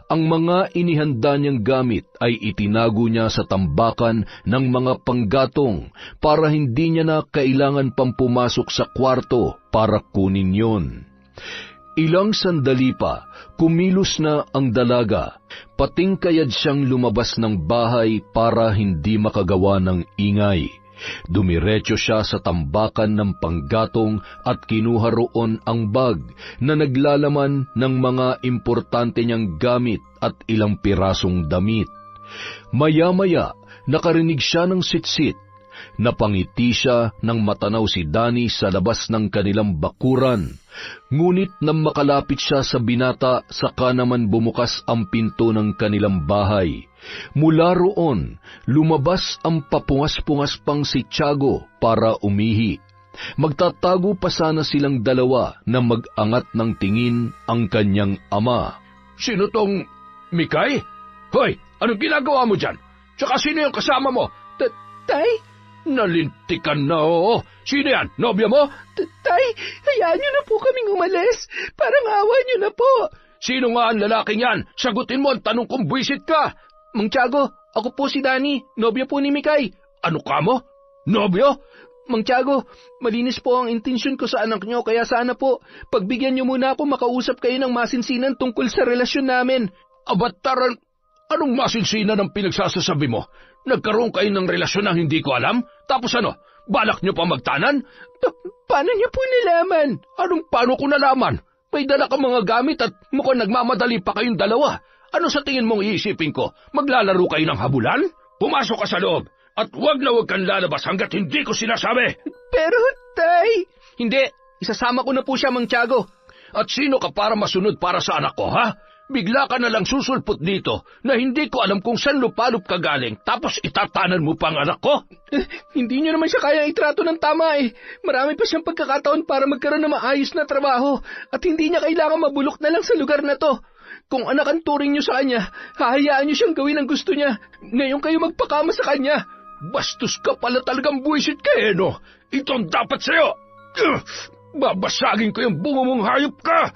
Ang mga inihanda niyang gamit ay itinago niya sa tambakan ng mga panggatong para hindi niya na kailangan pang pumasok sa kwarto para kunin yon. Ilang sandali pa, kumilos na ang dalaga, pating kayad siyang lumabas ng bahay para hindi makagawa ng ingay. Dumiretso siya sa tambakan ng panggatong at kinuha roon ang bag na naglalaman ng mga importante niyang gamit at ilang pirasong damit. Maya-maya, nakarinig siya ng sitsit. Napangiti siya nang matanaw si Danny sa labas ng kanilang bakuran. Ngunit nang makalapit siya sa binata, saka naman bumukas ang pinto ng kanilang bahay. Mula roon, lumabas ang papungas-pungas pang si Tiago para umihi. Magtatago pa sana silang dalawa na mag-angat ng tingin ang kanyang ama.
Sino tong Mikay? Hoy, anong ginagawa mo dyan? Tsaka sino yung kasama mo?
Tay?
Nalintikan na, oo. Sino yan? Nobya mo?
Tay, hayaan niyo na po kaming umalis. Parang awa niyo na po.
Sino nga ang lalaking yan? Sagutin mo ang tanong kung buwisit ka.
Mang Tiago, ako po si Danny, nobya po ni Mikay.
Ano ka mo? Nobyo?
Mang Tiago, malinis po ang intensyon ko sa anak niyo, kaya sana po, pagbigyan niyo muna ako makausap kayo ng masinsinan tungkol sa relasyon namin.
Abataran, anong masinsinan ang pinagsasasabi mo? Nagkaroon kayo ng relasyon na hindi ko alam? Tapos ano, balak niyo pa magtanan?
Paano niyo po nalaman?
Anong paano ko nalaman? May dala ka mga gamit at mukhang nagmamadali pa kayong dalawa. Ano sa tingin mong iisipin ko? Maglalaro kayo ng habulan? Pumasok ka sa loob at huwag kang lalabas hanggat hindi ko sinasabi.
Pero, Tay...
Hindi, isasama ko na po siya, Mang Tiago.
At sino ka para masunod para sa anak ko, ha? Bigla ka na lang susulpot dito na hindi ko alam kung saan lupalop ka galing tapos itatanan mo pa ang anak ko?
Hindi niyo naman siya kaya itrato ng tama eh. Marami pa siyang pagkakataon para magkaroon ng maayos na trabaho at hindi niya kailangan mabulok na lang sa lugar na to. Kung anak ang turing niyo sa kanya, hahayaan niyo siyang gawin ang gusto niya. Ngayon kayo magpakama sa kanya.
Bastos ka pala talagang buwisit ka eh, no? Ito ang dapat sa'yo. Babasagin ko yung bungo mong hayop ka.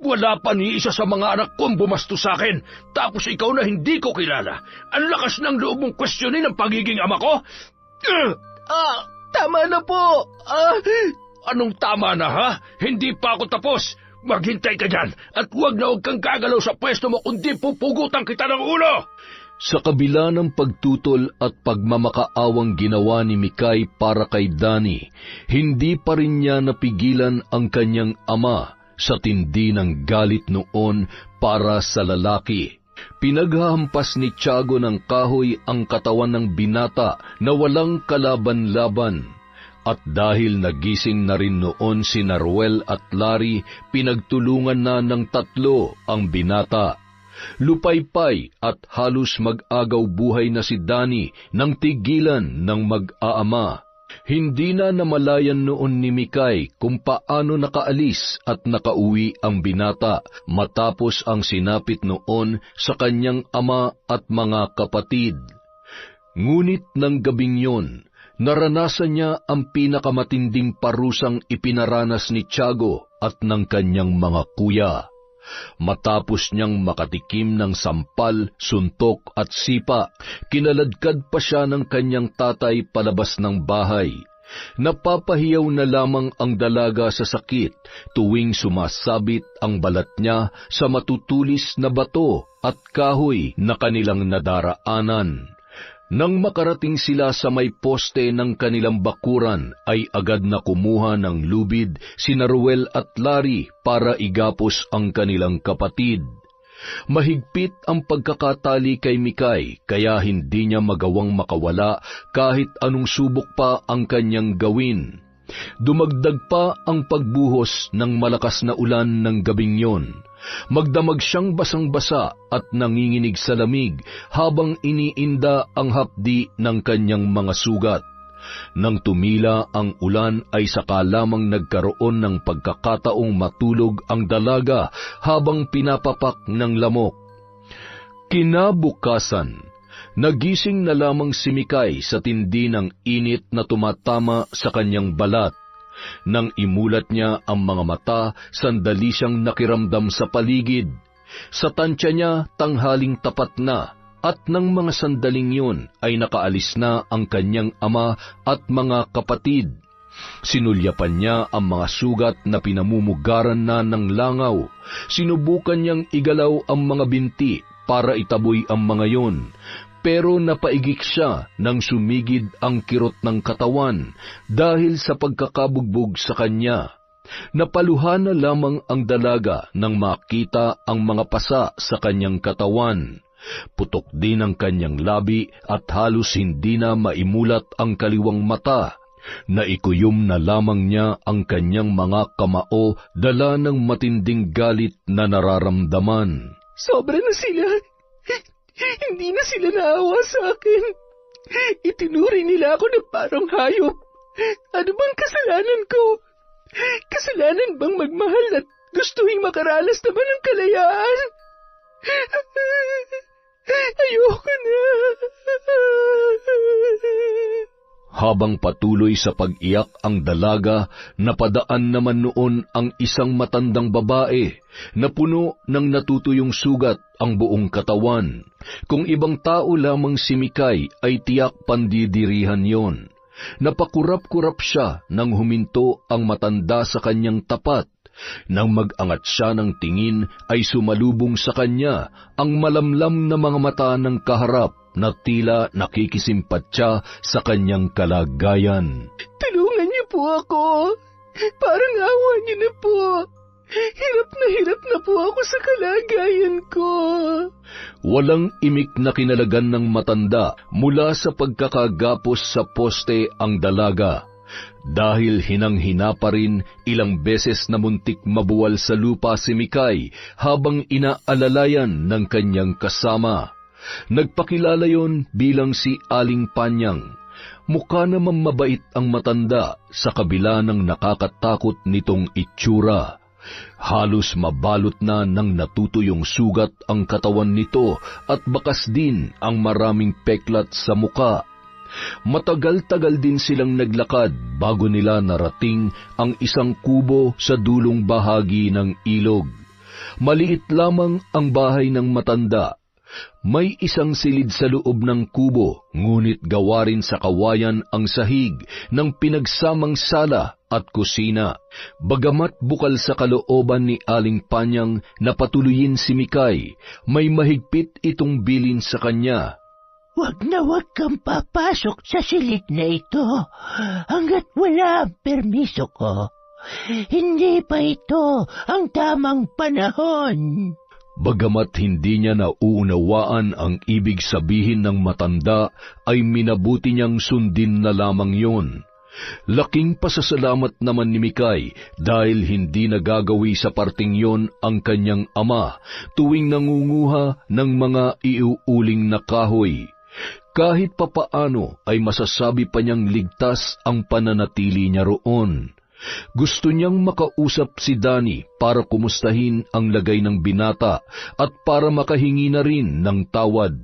Wala pa ni isa sa mga anak kong bumastos sa akin. Tapos ikaw na hindi ko kilala. Ang lakas ng loob mong kwestiyonin ang pagiging ama ko.
Tama na po.
Anong tama na, ha? Hindi pa ako tapos. Maghintay ka dyan at huwag na huwag kang gagalaw sa pwesto mo kundi pupugutan kita ng ulo!
Sa kabila ng pagtutol at pagmamakaawang ginawa ni Mikay para kay Dani, hindi pa rin niya napigilan ang kanyang ama sa tindi ng galit noon para sa lalaki. Pinaghahampas ni Tiago ng kahoy ang katawan ng binata na walang kalaban-laban. At dahil nagising na rin noon si Ruel at Larry, pinagtulungan na ng tatlo ang binata. Lupaypay at halos mag-agaw buhay na si Dani nang tigilan ng mag-aama. Hindi na namalayan noon ni Mikay kung paano nakaalis at nakauwi ang binata matapos ang sinapit noon sa kanyang ama at mga kapatid. Ngunit ng gabing yon, naranasan niya ang pinakamatinding parusang ipinaranas ni Tiago at ng kanyang mga kuya. Matapos niyang makatikim ng sampal, suntok at sipa, kinaladkad pa siya ng kanyang tatay palabas ng bahay. Napapahiyaw na lamang ang dalaga sa sakit tuwing sumasabit ang balat niya sa matutulis na bato at kahoy na kanilang nadaraanan. Nang makarating sila sa may poste ng kanilang bakuran, ay agad na kumuha ng lubid si Ruel at Larry para igapos ang kanilang kapatid. Mahigpit ang pagkakatali kay Mikay, kaya hindi niya magawang makawala kahit anong subok pa ang kanyang gawin. Dumagdag pa ang pagbuhos ng malakas na ulan ng gabing yon. Magdamag siyang basang-basa at nanginginig sa lamig habang iniinda ang hapdi ng kanyang mga sugat. Nang tumila ang ulan ay saka lamang nagkaroon ng pagkakataong matulog ang dalaga habang pinapapak ng lamok. Kinabukasan, nagising na lamang si Mikay sa tindi ng init na tumatama sa kanyang balat. Nang imulat niya ang mga mata, sandali siyang nakiramdam sa paligid. Sa tansya niya, tanghaling tapat na, at nang mga sandaling yun ay nakaalis na ang kanyang ama at mga kapatid. Sinulyapan niya ang mga sugat na pinamumugaran na ng langaw. Sinubukan niyang igalaw ang mga binti para itaboy ang mga yon. Pero napaigik siya nang sumigid ang kirot ng katawan dahil sa pagkakabugbog sa kanya. Napaluhan na lamang ang dalaga nang makita ang mga pasa sa kanyang katawan. Putok din ang kanyang labi at halos hindi na maimulat ang kaliwang mata. Naikuyom na lamang niya ang kanyang mga kamao dala ng matinding galit na nararamdaman.
Sobra na sila. Hindi na sila naawa sa akin. Itinuri nila ako na parang hayop. Ano bang kasalanan ko? Kasalanan bang magmahal at gustuhin makaranas naman ng kalayaan? Ayoko na.
Habang patuloy sa pag-iyak ang dalaga, napadaan naman noon ang isang matandang babae na puno ng natutuyong sugat ang buong katawan. Kung ibang tao lamang si Mikay ay tiyak pandidirihan yon. Napakurap-kurap siya nang huminto ang matanda sa kanyang tapat. Nang mag-angat siya ng tingin ay sumalubong sa kanya ang malamlam na mga mata ng kaharap na tila nakikisimpatya sa kanyang kalagayan.
Tulungan niyo po ako. Parang awa niyo na po. Hirap na po ako sa kalagayan ko.
Walang imik na kinalagan ng matanda mula sa pagkakagapos sa poste ang dalaga. Dahil hinang-hina pa rin, ilang beses na muntik mabuwal sa lupa si Mikay habang inaalalayan ng kanyang kasama. Nagpakilala yon bilang si Aling Panyang. Mukha naman mabait ang matanda sa kabila ng nakakatakot nitong itsura. Halos mabalot na ng natutuyong sugat ang katawan nito at bakas din ang maraming peklat sa muka. Matagal-tagal din silang naglakad bago nila narating ang isang kubo sa dulong bahagi ng ilog. Maliit lamang ang bahay ng matanda. May isang silid sa loob ng kubo, ngunit gawa rin sa kawayan ang sahig ng pinagsamang sala at kusina. Bagamat bukal sa kalooban ni Aling Panyang na patuloyin si Mikay, may mahigpit itong bilin sa kanya.
Wag kang papasok sa silid na ito hanggat wala ang permiso ko. Hindi pa ito ang tamang panahon.
Bagamat hindi niya nauunawaan ang ibig sabihin ng matanda, ay minabuti niyang sundin na lamang yun. Laking pasasalamat naman ni Mikay dahil hindi nagagawi sa parting yon ang kanyang ama tuwing nangunguha ng mga iuuling na kahoy. Kahit papaano ay masasabi pa niyang ligtas ang pananatili niya roon. Gusto niyang makausap si Danny para kumustahin ang lagay ng binata at para makahingi na rin ng tawad.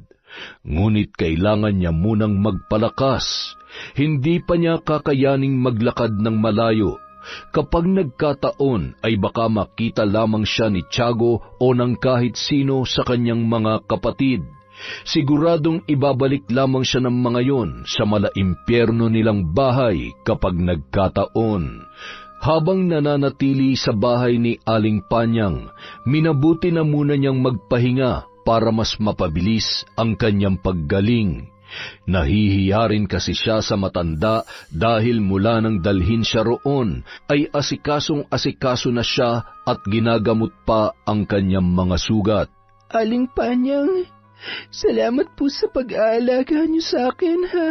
Ngunit kailangan niya munang magpalakas. Hindi pa niya kakayaning maglakad ng malayo. Kapag nagkataon ay baka makita lamang siya ni Tiago o ng kahit sino sa kanyang mga kapatid. Siguradong ibabalik lamang siya ng mga yon sa malaimpyerno nilang bahay kapag nagkataon. Habang nananatili sa bahay ni Aling Panyang, minabuti na muna niyang magpahinga para mas mapabilis ang kanyang paggaling. Nahihiya rin kasi siya sa matanda dahil mula nang dalhin siya roon ay asikasong-asikaso na siya at ginagamot pa ang kanyang mga sugat.
Aling Panyang, salamat po sa pag-aalaga niyo sa akin, ha?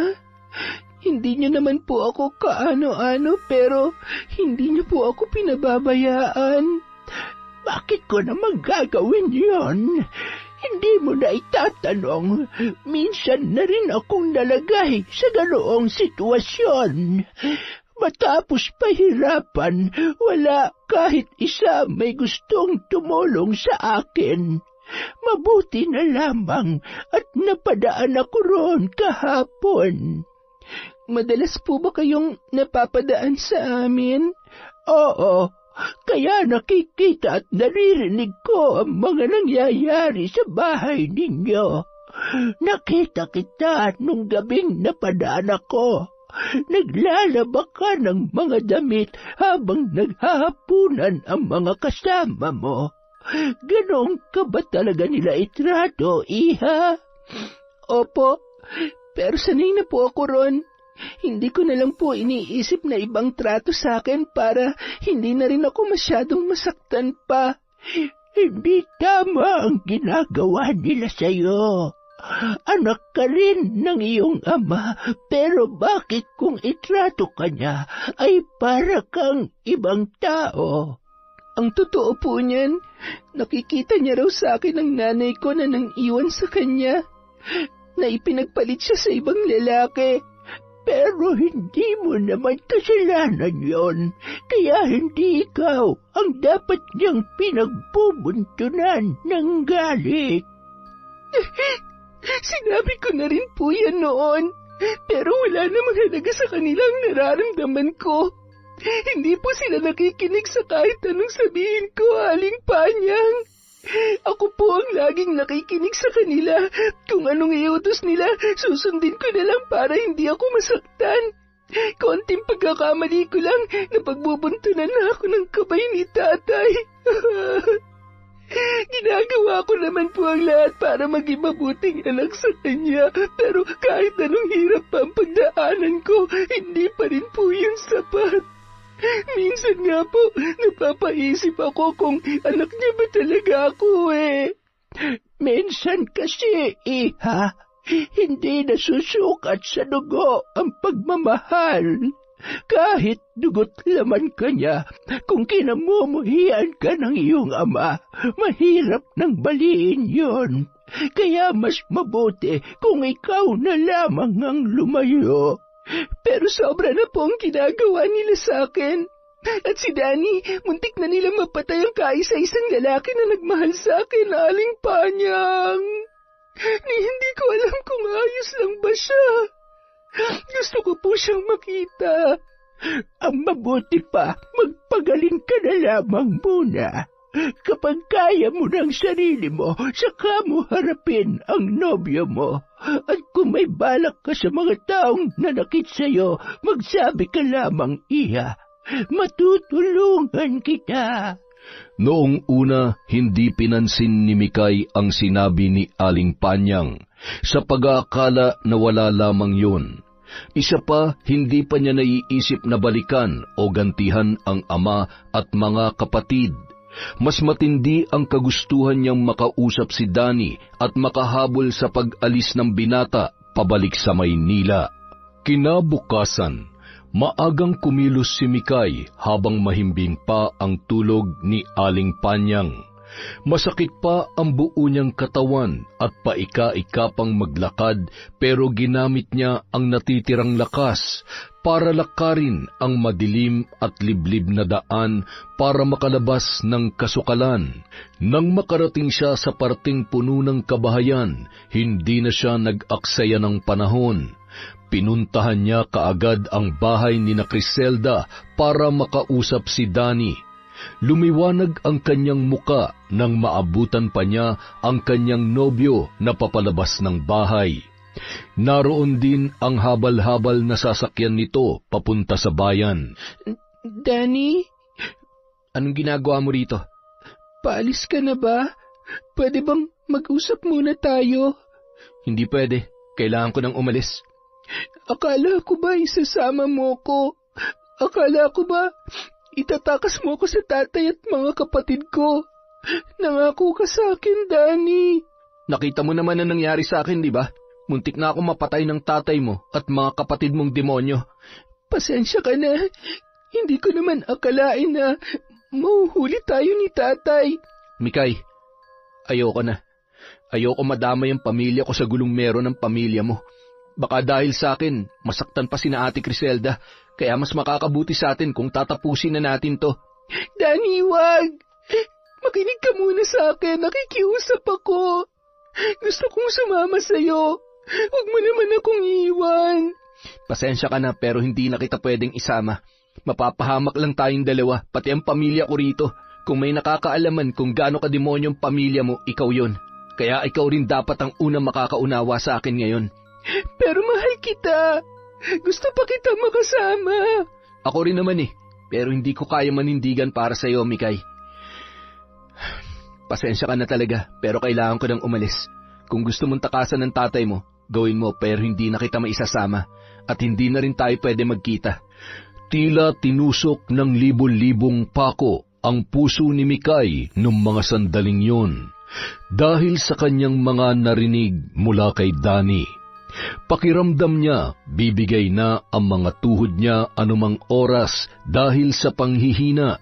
Hindi niyo naman po ako kaano-ano, pero hindi niyo po ako pinababayaan.
Bakit ko naman gagawin yon? Hindi mo na itatanong. Minsan na rin akong nalagay sa ganoong sitwasyon. Matapos pahirapan, wala kahit isa may gustong tumulong sa akin. Mabuti na lamang at napadaan ako roon kahapon.
Madalas po ba kayong napapadaan sa amin?
Oo, kaya nakikita at naririnig ko ang mga nangyayari sa bahay ninyo. Nakita kita nung gabing napadaan ako. Naglalaba ka ng mga damit habang naghahapunan ang mga kasama mo. Ganon ka ba talaga nila itrato, iha?
Opo, pero sanay na po ako ron. Hindi ko na lang po iniisip na ibang trato sa akin para hindi na rin ako masyadong masaktan pa.
Hindi tama ang ginagawa nila sa'yo. Anak ka rin ng iyong ama, pero bakit kung itrato ka niya ay para kang ibang tao?
Ang totoo po niyan, nakikita niya raw sa akin ang nanay ko na nang iwan sa kanya, na ipinagpalit siya sa ibang lalaki.
Pero hindi mo naman kasalanan yon, kaya hindi ikaw ang dapat niyang pinagbubuntunan ng galit.
Sinabi ko na rin po yan noon, pero wala namang halaga sa kanilang nararamdaman ko. Hindi po sila nakikinig sa kahit anong sabihin ko, Aling Panyang. Ako po ang laging nakikinig sa kanila. Kung anong iutos nila, susundin ko na lang para hindi ako masaktan. Konting pagkakamali ko lang na pagbubuntunan na ako ng kabay ni tatay. Ginagawa ko naman po ang lahat para maging mabuting anak sa kanya. Pero kahit anong hirap pa ang pagdaanan ko, hindi pa rin po yun sapat. Minsan nga po, napapaisip ako kung anak niya ba talaga ako eh.
Minsan kasi, iha, hindi nasusukat sa dugo ang pagmamahal. Kahit dugot laman ka niya, kung kinamumuhian ka ng iyong ama, mahirap nang baliin yon. Kaya mas mabuti kung ikaw na lamang ang lumayo.
Pero sobra na po ang ginagawa nila sa akin. At si Danny, muntik na nila mapatay ang kaisa-isang lalaki na nagmahal sa akin, Aling Panyang. Hindi ko alam kung ayos lang ba siya. Gusto ko po siyang makita.
Ang mabuti pa, magpagaling ka na lamang muna. Kapag kaya mo ng sarili mo, saka mo harapin ang nobyo mo. At kung may balak ka sa mga taong nanakit sa'yo, magsabi ka lamang, iha. Matutulungan kita.
Noong una, hindi pinansin ni Mikay ang sinabi ni Aling Panyang, sa pag-aakala na wala lamang yun. Isa pa, hindi pa niya naiisip na balikan o gantihan ang ama at mga kapatid. Mas matindi ang kagustuhan niyang makausap si Danny at makahabol sa pag-alis ng binata pabalik sa Maynila. Kinabukasan, maagang kumilos si Mikay habang mahimbing pa ang tulog ni Aling Panyang. Masakit pa ang buo niyang katawan at paika-ika pang maglakad, pero ginamit niya ang natitirang lakas para lakarin ang madilim at liblib na daan para makalabas ng kasukalan. Nang makarating siya sa parting puno ng kabahayan, hindi na siya nag-aksaya ng panahon. Pinuntahan niya kaagad ang bahay ni na Criselda para makausap si Danny. Lumiwanag ang kanyang muka nang maabutan pa niya ang kanyang nobyo na papalabas ng bahay. Naroon din ang habal-habal na sasakyan nito papunta sa bayan.
Danny?
Anong ginagawa mo rito?
Paalis ka na ba? Pwede bang mag-usap muna tayo?
Hindi pwede. Kailangan ko nang umalis.
Akala ko ba isasama mo ko? Akala ko ba itatakas mo ko sa tatay at mga kapatid ko? Nangako ka sa akin, Danny.
Nakita mo naman ang nangyari sa akin, di ba? Muntik na akong mapatay ng tatay mo at mga kapatid mong demonyo.
Pasensya ka na. Hindi ko naman akalain na mahuhuli tayo ni tatay.
Mikay, ayoko na. Ayoko madamay ang pamilya ko sa gulong meron ng pamilya mo. Baka dahil sa akin, masaktan pa sina Ate Criselda, kaya mas makakabuti sa atin kung tatapusin na natin to.
Danny, wag! Makinig ka muna sa akin, nakikiusap ako. Gusto kong sumama sa'yo. Huwag mo naman akong iwan.
Pasensya ka na pero hindi na kita pwedeng isama. Mapapahamak lang tayong dalawa, pati ang pamilya ko rito. Kung may nakakaalaman kung gaano kademonyong pamilya mo, ikaw yon. Kaya ikaw rin dapat ang unang makakaunawa sa akin ngayon.
Pero mahal kita. Gusto pa kita makasama.
Ako rin naman pero hindi ko kaya manindigan para sa iyo, Mikay. Pasensya ka na talaga, pero kailangan ko nang umalis. Kung gusto mong takasan ng tatay mo, gawin mo pero hindi na kita maisasama. At hindi na rin tayo pwede magkita.
Tila tinusok ng libo-libong pako ang puso ni Mikay nung mga sandaling yun, dahil sa kanyang mga narinig mula kay Danny. Pakiramdam niya, bibigay na ang mga tuhod niya anumang oras dahil sa panghihina.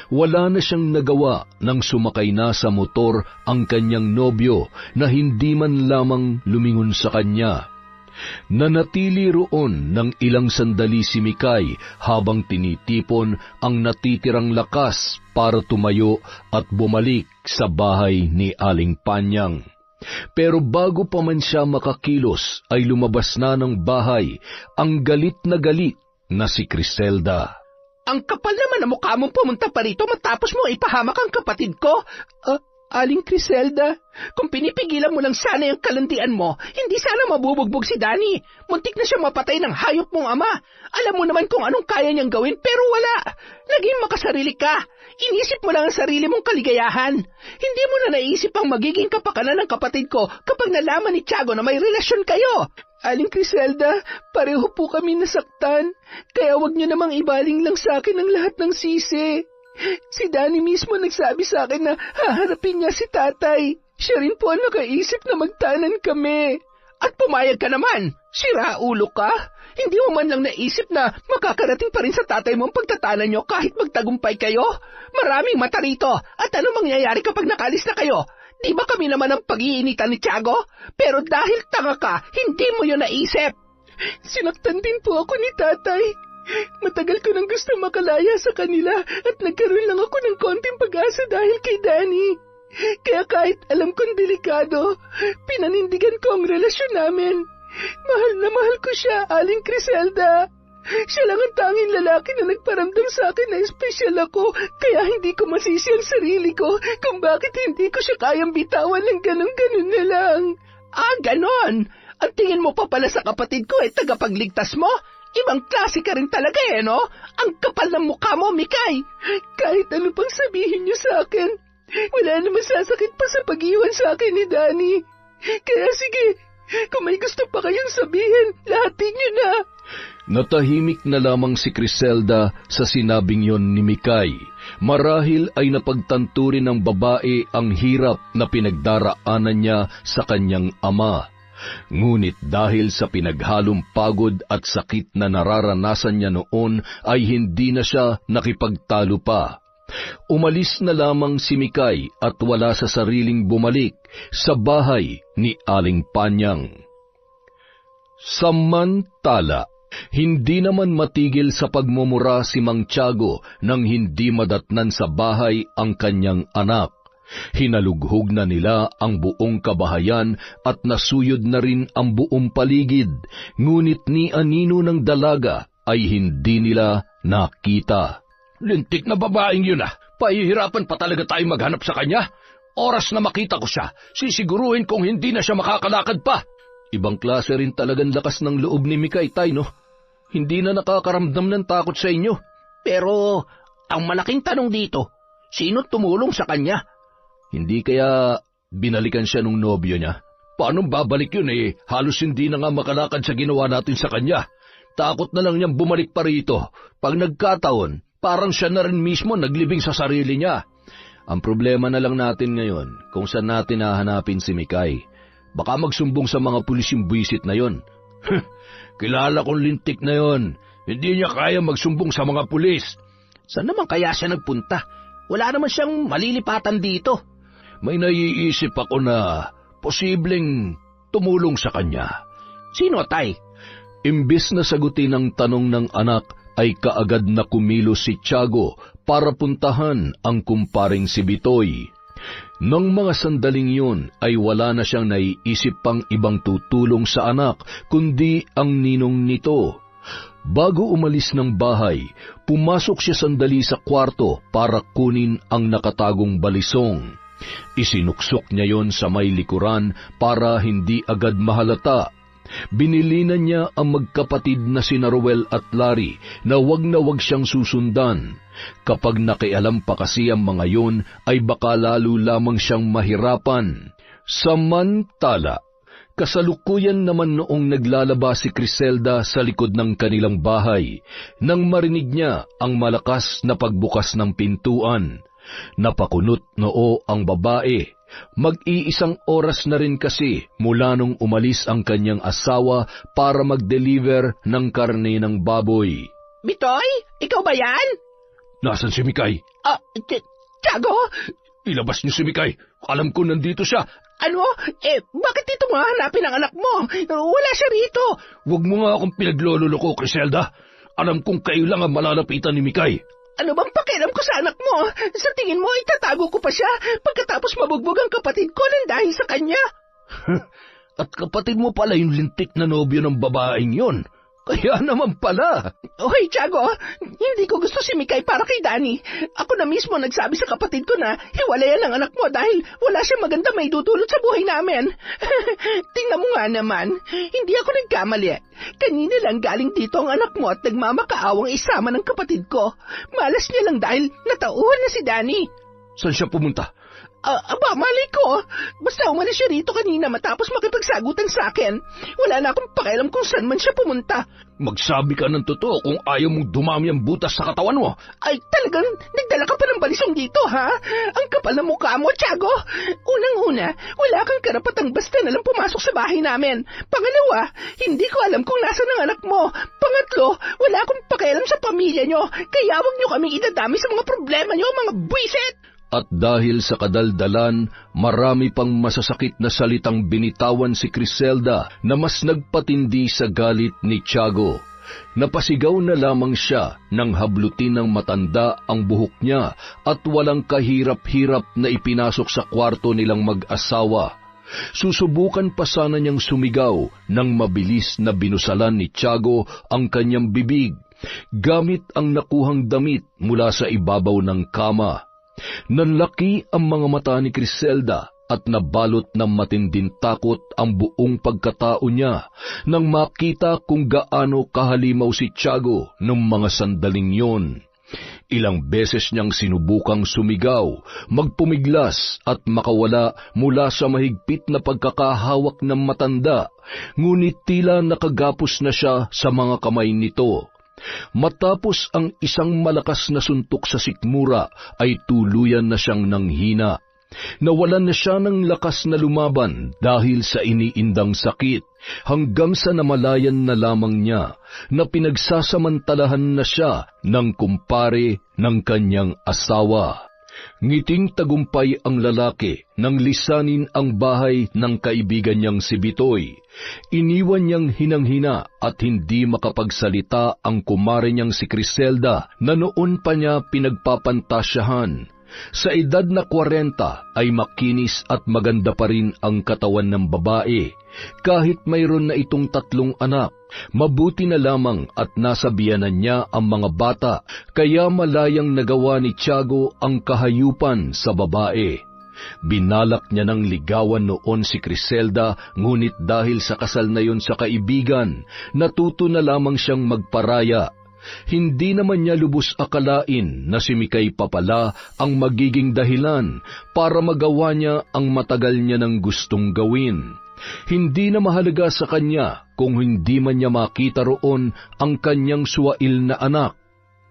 Wala na siyang nagawa nang sumakay na sa motor ang kanyang nobyo na hindi man lamang lumingon sa kanya. Nanatili roon ng ilang sandali si Mikay habang tinitipon ang natitirang lakas para tumayo at bumalik sa bahay ni Aling Panyang. Pero bago pa man siya makakilos ay lumabas na ng bahay ang galit na si Criselda.
Ang kapal naman na mukha mong pumunta pa rito matapos mo ipahamak ang kapatid ko.
Aling Criselda,
kung pinipigilan mo lang sana yung kalandian mo, hindi sana mabubugbog si Danny. Muntik na siya mapatay ng hayop mong ama. Alam mo naman kung anong kaya niyang gawin, pero wala. Naging makasarili ka. Inisip mo lang ang sarili mong kaligayahan. Hindi mo na naisip ang magiging kapakanan ng kapatid ko kapag nalaman ni Tiago na may relasyon kayo.
Aling Criselda, pareho po kami nasaktan. Kaya wag niyo namang ibaling lang sa akin ang lahat ng sisi. Si Danny mismo nagsabi sa akin na haharapin niya si tatay. Siya rin po ang nakaisip na magtanan kami.
At pumayag ka naman. Sira ulo ka. Hindi mo man lang naisip na makakarating pa rin sa tatay mo ang pagtatanan niyo kahit magtagumpay kayo. Maraming mata rito. At ano mangyayari kapag nakalis na kayo? Di ba kami naman ang pag-iinitan ni Tiago? Pero dahil tanga ka, hindi mo yun naisip.
Sinaktan din po ako ni tatay. Matagal ko nang gusto makalaya sa kanila at nagkaroon lang ako ng konting pag-asa dahil kay Danny. Kaya kahit alam kong delikado, pinanindigan ko ang relasyon namin. Mahal na mahal ko siya, Aling Criselda. Siya lang ang tanging lalaki na nagparamdam sa akin na espesyal ako, kaya hindi ko masisi ang sarili ko kung bakit hindi ko siya kayang bitawan ng ganun-ganun na lang.
Ganon! Ang tingin mo pa pala sa kapatid ko ay tagapagligtas mo? Ibang klase ka rin talaga no? Ang kapal ng mukha mo, Mikay.
Kahit ano pang sabihin niyo sa akin, wala naman sasakit pa sa pag-iwan sa akin ni Danny. Kaya sige, kung may gusto pa kayong sabihin, lahatin niyo na.
Natahimik na lamang si Criselda sa sinabing yon ni Mikay. Marahil ay napagtanto rin ng babae ang hirap na pinagdaraanan niya sa kanyang ama. Ngunit dahil sa pinaghalong pagod at sakit na nararanasan niya noon ay hindi na siya nakipagtalo pa. Umalis na lamang si Mikay at wala sa sariling bumalik sa bahay ni Aling Panyang. Samantala, hindi naman matigil sa pagmumura si Mang Tiago nang hindi madatnan sa bahay ang kanyang anak. Hinalughog na nila ang buong kabahayan at nasuyod na rin ang buong paligid, ngunit ni anino ng dalaga ay hindi nila nakita.
Lintik na babaeng yun Pahihirapan pa talaga tayo maghanap sa kanya. Oras na makita ko siya, sisiguruhin kong hindi na siya makakalakad pa.
Ibang klase rin talagang lakas ng loob ni Mikay, Tay, no? Hindi na nakakaramdam ng takot sa inyo.
Pero, ang malaking tanong dito, sino tumulong sa kanya?
Hindi kaya binalikan siya nung nobyo niya?
Paano babalik yun Halos hindi na nga makalakad sa ginawa natin sa kanya. Takot na lang niyang bumalik pa rito. Pag nagkataon, parang siya na rin mismo naglibing sa sarili niya.
Ang problema na lang natin ngayon, kung saan natin hahanapin si Mikay. Baka magsumbong sa mga pulis yung buwisit na yon.
Kilala kong lintik na yon. Hindi niya kaya magsumbong sa mga pulis.
Saan naman kaya siya nagpunta? Wala naman siyang malilipatan dito.
May naiisip ako na posibleng tumulong sa kanya.
Sino, Tay?
Imbis na sagutin ang tanong ng anak, ay kaagad na kumilos si Tiago para puntahan ang kumparing si Bitoy. Nang mga sandaling yun ay wala na siyang naiisip pang ibang tutulong sa anak kundi ang ninong nito. Bago umalis ng bahay, pumasok siya sandali sa kwarto para kunin ang nakatagong balisong. Isinuksok niya yon sa may likuran para hindi agad mahalata. Binilinan niya ang magkapatid na sina Ruel at Larry na wag siyang susundan. Kapag nakialam pa kasi ang mga yun, ay baka lalo lamang siyang mahirapan. Samantala, kasalukuyan naman noong naglalaba si Criselda sa likod ng kanilang bahay, nang marinig niya ang malakas na pagbukas ng pintuan. Napakunot noo ang babae. Mag-iisang oras na rin kasi mula nung umalis ang kanyang asawa para mag-deliver ng karne ng baboy.
Bitoy, ikaw ba yan?
Nasaan si Mikay?
Tiago?
Ilabas niyo si Mikay. Alam ko nandito siya.
Ano? Bakit dito mo hanapin ang anak mo? Wala siya rito.
Huwag mo nga akong pinaglololoko, Criselda. Alam kong kayo lang ang malalapitan ni Mikay.
Ano bang pakialam ko sa anak mo? Sa tingin mo, itatago ko pa siya pagkatapos mabugbog ang kapatid ko nang dahil sa kanya?
At kapatid mo pala yung lintik na nobyo ng babaeng yon. Kaya naman pala.
Hoy, Tiago, hindi ko gusto si Mikay para kay Danny. Ako na mismo nagsabi sa kapatid ko na hiwalayan ang anak mo dahil wala siyang maganda may dudulot sa buhay namin. Tingnan mo nga naman, hindi ako nagkamali. Kanina lang galing dito ang anak mo at nagmamakaawang isama ng kapatid ko. Malas niya lang dahil natauhan na si Danny.
Saan siya pumunta?
Malay ko. Basta umalis siya rito kanina matapos makipagsagutan sa akin. Wala na akong pakialam kung saan man siya pumunta.
Magsabi ka ng totoo kung ayaw mong dumami ang butas sa katawan mo.
Ay, talagang nagdala ka pa ng balisong dito, ha? Ang kapal na mukha mo, Tiago. Unang-una, wala kang karapatang basta nalang pumasok sa bahay namin. Pangalawa, hindi ko alam kung nasan ang anak mo. Pangatlo, wala akong pakialam sa pamilya nyo. Kaya huwag nyo kaming idadami sa mga problema nyo, mga buwisit.
At dahil sa kadaldalan, marami pang masasakit na salitang binitawan si Criselda na mas nagpatindi sa galit ni Tiago. Napasigaw na lamang siya nang hablutin ng matanda ang buhok niya at walang kahirap-hirap na ipinasok sa kwarto nilang mag-asawa. Susubukan pa sana niyang sumigaw nang mabilis na binusalan ni Tiago ang kanyang bibig gamit ang nakuhang damit mula sa ibabaw ng kama. Nanlaki ang mga mata ni Criselda at nabalot ng matinding takot ang buong pagkatao niya nang makita kung gaano kahalimaw si Tiago noong mga sandaling yon. Ilang beses niyang sinubukang sumigaw, magpumiglas at makawala mula sa mahigpit na pagkakahawak ng matanda, ngunit tila nakagapos na siya sa mga kamay nito. Matapos ang isang malakas na suntok sa sikmura ay tuluyan na siyang nanghina. Nawalan na siya ng lakas na lumaban dahil sa iniindang sakit, hanggang sa namalayan na lamang niya na pinagsasamantalahan na siya ng kumpare ng kanyang asawa. Ngiting tagumpay ang lalaki nang lisanin ang bahay ng kaibigan niyang si Bitoy. Iniwan niyang hinang-hina at hindi makapagsalita ang kumare niyang si Criselda na noon pa niya pinagpapantasyahan. Sa edad na 40 ay makinis at maganda pa rin ang katawan ng babae. Kahit mayroon na itong 3 anak, mabuti na lamang at nasa biyanan niya ang mga bata, kaya malayang nagawa ni Tiago ang kahayupan sa babae. Binalak niya ng ligawan noon si Criselda, ngunit dahil sa kasal na yon sa kaibigan, natuto na lamang siyang magparaya. Hindi naman niya lubos akalain na si Mikay pa pala ang magiging dahilan para magawa niya ang matagal niya nang gustong gawin. Hindi na mahalaga sa kanya kung hindi man niya makita roon ang kanyang suwail na anak.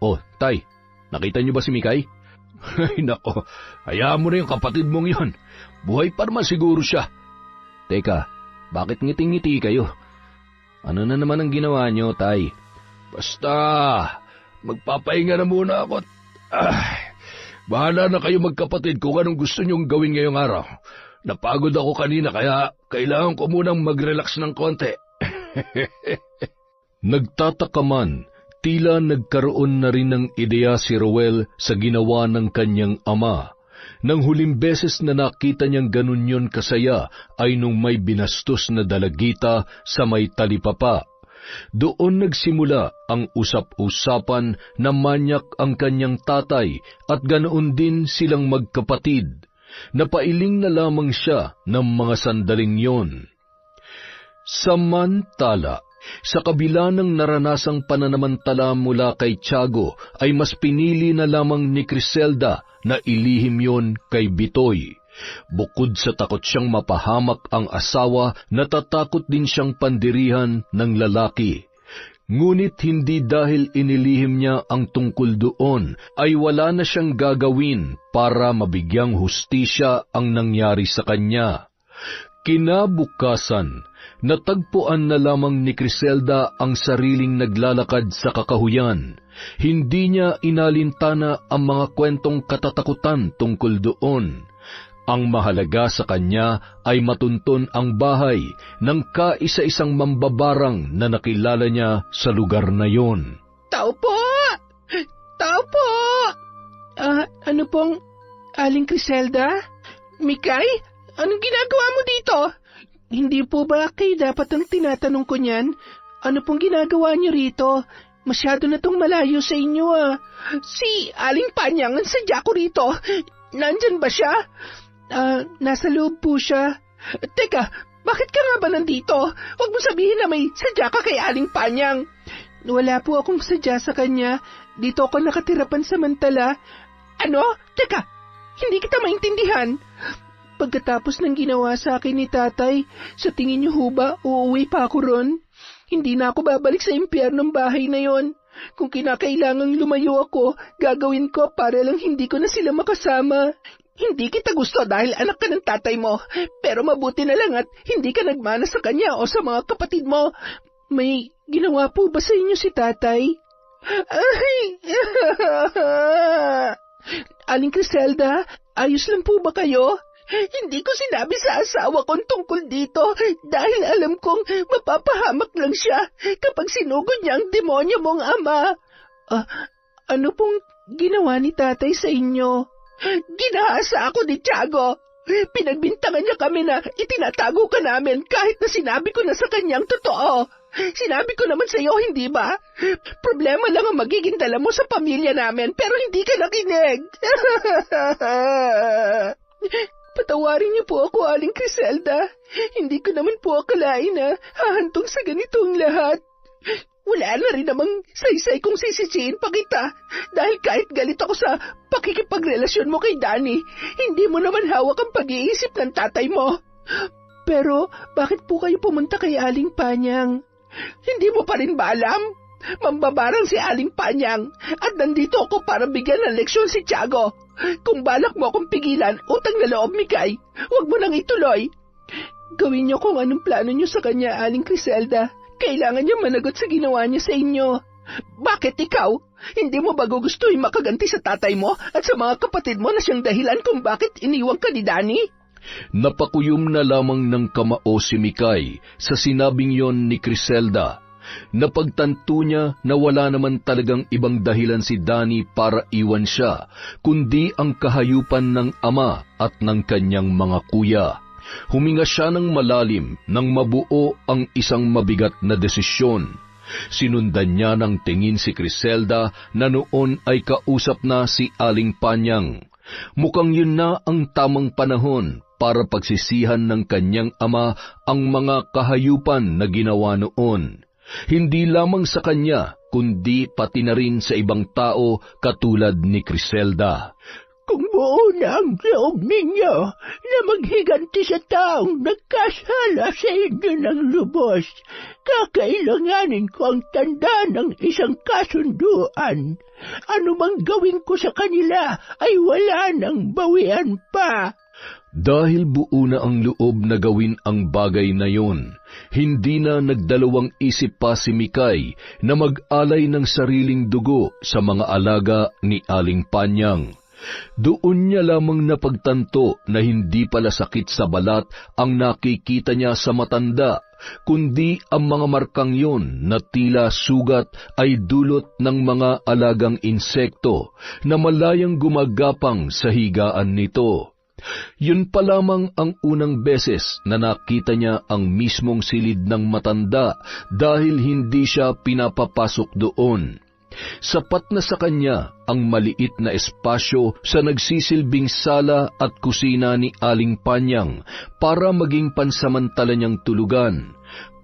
Oh, Tay, nakita niyo ba si Mikay?
Ay nako, hayaan mo na yung kapatid mong yon. Buhay pa naman siguro siya.
Teka, bakit ngiting-ngiti kayo? Ano na naman ang ginawa niyo, Tay?
Basta, magpapahinga na muna ako. Bahala na kayo magkapatid kung anong gusto niyong gawin ngayong araw. Napagod ako kanina kaya kailangan ko munang mag-relax ng konti.
Nagtataka man, tila nagkaroon na rin ng ideya si Roel sa ginawa ng kanyang ama. Nang huling beses na nakita niyang ganun yon kasaya ay nung may binastos na dalagita sa may talipapa. Doon nagsimula ang usap-usapan na manyak ang kanyang tatay at ganoon din silang magkapatid. Napailing na lamang siya ng mga sandaling yon. Samantala, sa kabila ng naranasang pananamantala mula kay Tiago, ay mas pinili na lamang ni Criselda na ilihim yon kay Bitoy. Bukod sa takot siyang mapahamak ang asawa, natatakot din siyang pandirihan ng lalaki. Ngunit hindi dahil inilihim niya ang tungkol doon, ay wala na siyang gagawin para mabigyang hustisya ang nangyari sa kanya. Kinabukasan, natagpuan na lamang ni Criselda ang sariling naglalakad sa kakahuyan. Hindi niya inalintana ang mga kwentong katatakutan tungkol doon. Ang mahalaga sa kanya ay matunton ang bahay ng kaisa-isang mambabarang na nakilala niya sa lugar na yon.
Tao po! Tao po! Ano pong, Aling Criselda? Mikay? Anong ginagawa mo dito? Hindi po ba kayo dapat ang tinatanong ko niyan? Ano pong ginagawa niyo rito? Masyado na tong malayo sa inyo Si Aling Panyang ang sadya ko rito. Nandyan ba siya? Nasa loob po siya. Teka, bakit ka nga ba nandito? Huwag mo sabihin na may sadya ka kay Aling Panyang. Wala po akong sadya sa kanya. Dito ako nakatira pansamantala. Ano? Teka, hindi kita maintindihan. Pagkatapos ng ginawa sa akin ni tatay, sa tingin niyo ho ba, uuwi pa ako ron? Hindi na ako babalik sa impyernong bahay na yon. Kung kinakailangang lumayo ako, gagawin ko para lang hindi ko na sila makasama. Hindi kita gusto dahil anak ka ng tatay mo, pero mabuti na lang at hindi ka nagmana sa kanya o sa mga kapatid mo. May ginawa po ba sa inyo si tatay? Aling Criselda, ayos lang po ba kayo? Hindi ko sinabi sa asawa kong tungkol dito dahil alam kong mapapahamak lang siya kapag sinugod niya ang demonyo mong ama. Ano pong ginawa ni tatay sa inyo? Ginahasa ako ni Tiago. Pinagbintangan niya kami na itinatago ka namin kahit na sinabi ko na sa kanyang totoo. Sinabi ko naman sa iyo, hindi ba? Problema lang ang magiging dala mo sa pamilya namin pero hindi ka nakinig. Patawarin niyo po ako, Aling Criselda. Hindi ko naman po akalain na hahantong sa ganitong lahat. Wala na rin namang saysay kung sisisiin pa kita. Dahil kahit galit ako sa pakikipagrelasyon mo kay Danny, hindi mo naman hawak ang pag-iisip ng tatay mo. Pero bakit po kayo pumunta kay Aling Panyang? Hindi mo pa rin ba alam? Mambabarang si Aling Panyang at nandito ako para bigyan ng leksyon si Tiago. Kung balak mo akong pigilan, utang na loob, Mikay, huwag mo nang ituloy. Gawin niyo kung anong plano niyo sa kanya, Aling Criselda. Kailangan niya managot sa ginawa niya sa inyo. Bakit ikaw? Hindi mo ba gugustuhin makaganti sa tatay mo at sa mga kapatid mo na siyang dahilan kung bakit iniwang ka ni Danny?
Napakuyom na lamang ng kamao si Mikay sa sinabing yon ni Criselda. Napagtanto niya na wala naman talagang ibang dahilan si Danny para iwan siya, kundi ang kahayupan ng ama at ng kanyang mga kuya. Huminga siya ng malalim nang mabuo ang isang mabigat na desisyon. Sinundan niya ng tingin si Criselda na noon ay kausap na si Aling Panyang. Mukhang yun na ang tamang panahon para pagsisihan ng kanyang ama ang mga kahayupan na ginawa noon. Hindi lamang sa kanya, kundi pati na rin sa ibang tao katulad ni Criselda.
Kung buo na ang loob ninyo na maghiganti sa taong nagkasala sa inyo ng lubos, kakailanganin ko ang tanda ng isang kasunduan. Ano mang gawin ko sa kanila ay wala nang bawian pa.
Dahil buo na ang loob na gawin ang bagay na yon, hindi na nagdalawang isip pa si Mikay na mag-alay ng sariling dugo sa mga alaga ni Aling Panyang. Doon niya lamang napagtanto na hindi pala sakit sa balat ang nakikita niya sa matanda, kundi ang mga markang yon na tila sugat ay dulot ng mga alagang insekto na malayang gumagapang sa higaan nito. Yun pa lamang ang unang beses na nakita niya ang mismong silid ng matanda dahil hindi siya pinapapasok doon. Sapat na sa kanya ang maliit na espasyo sa nagsisilbing sala at kusina ni Aling Panyang para maging pansamantala niyang tulugan.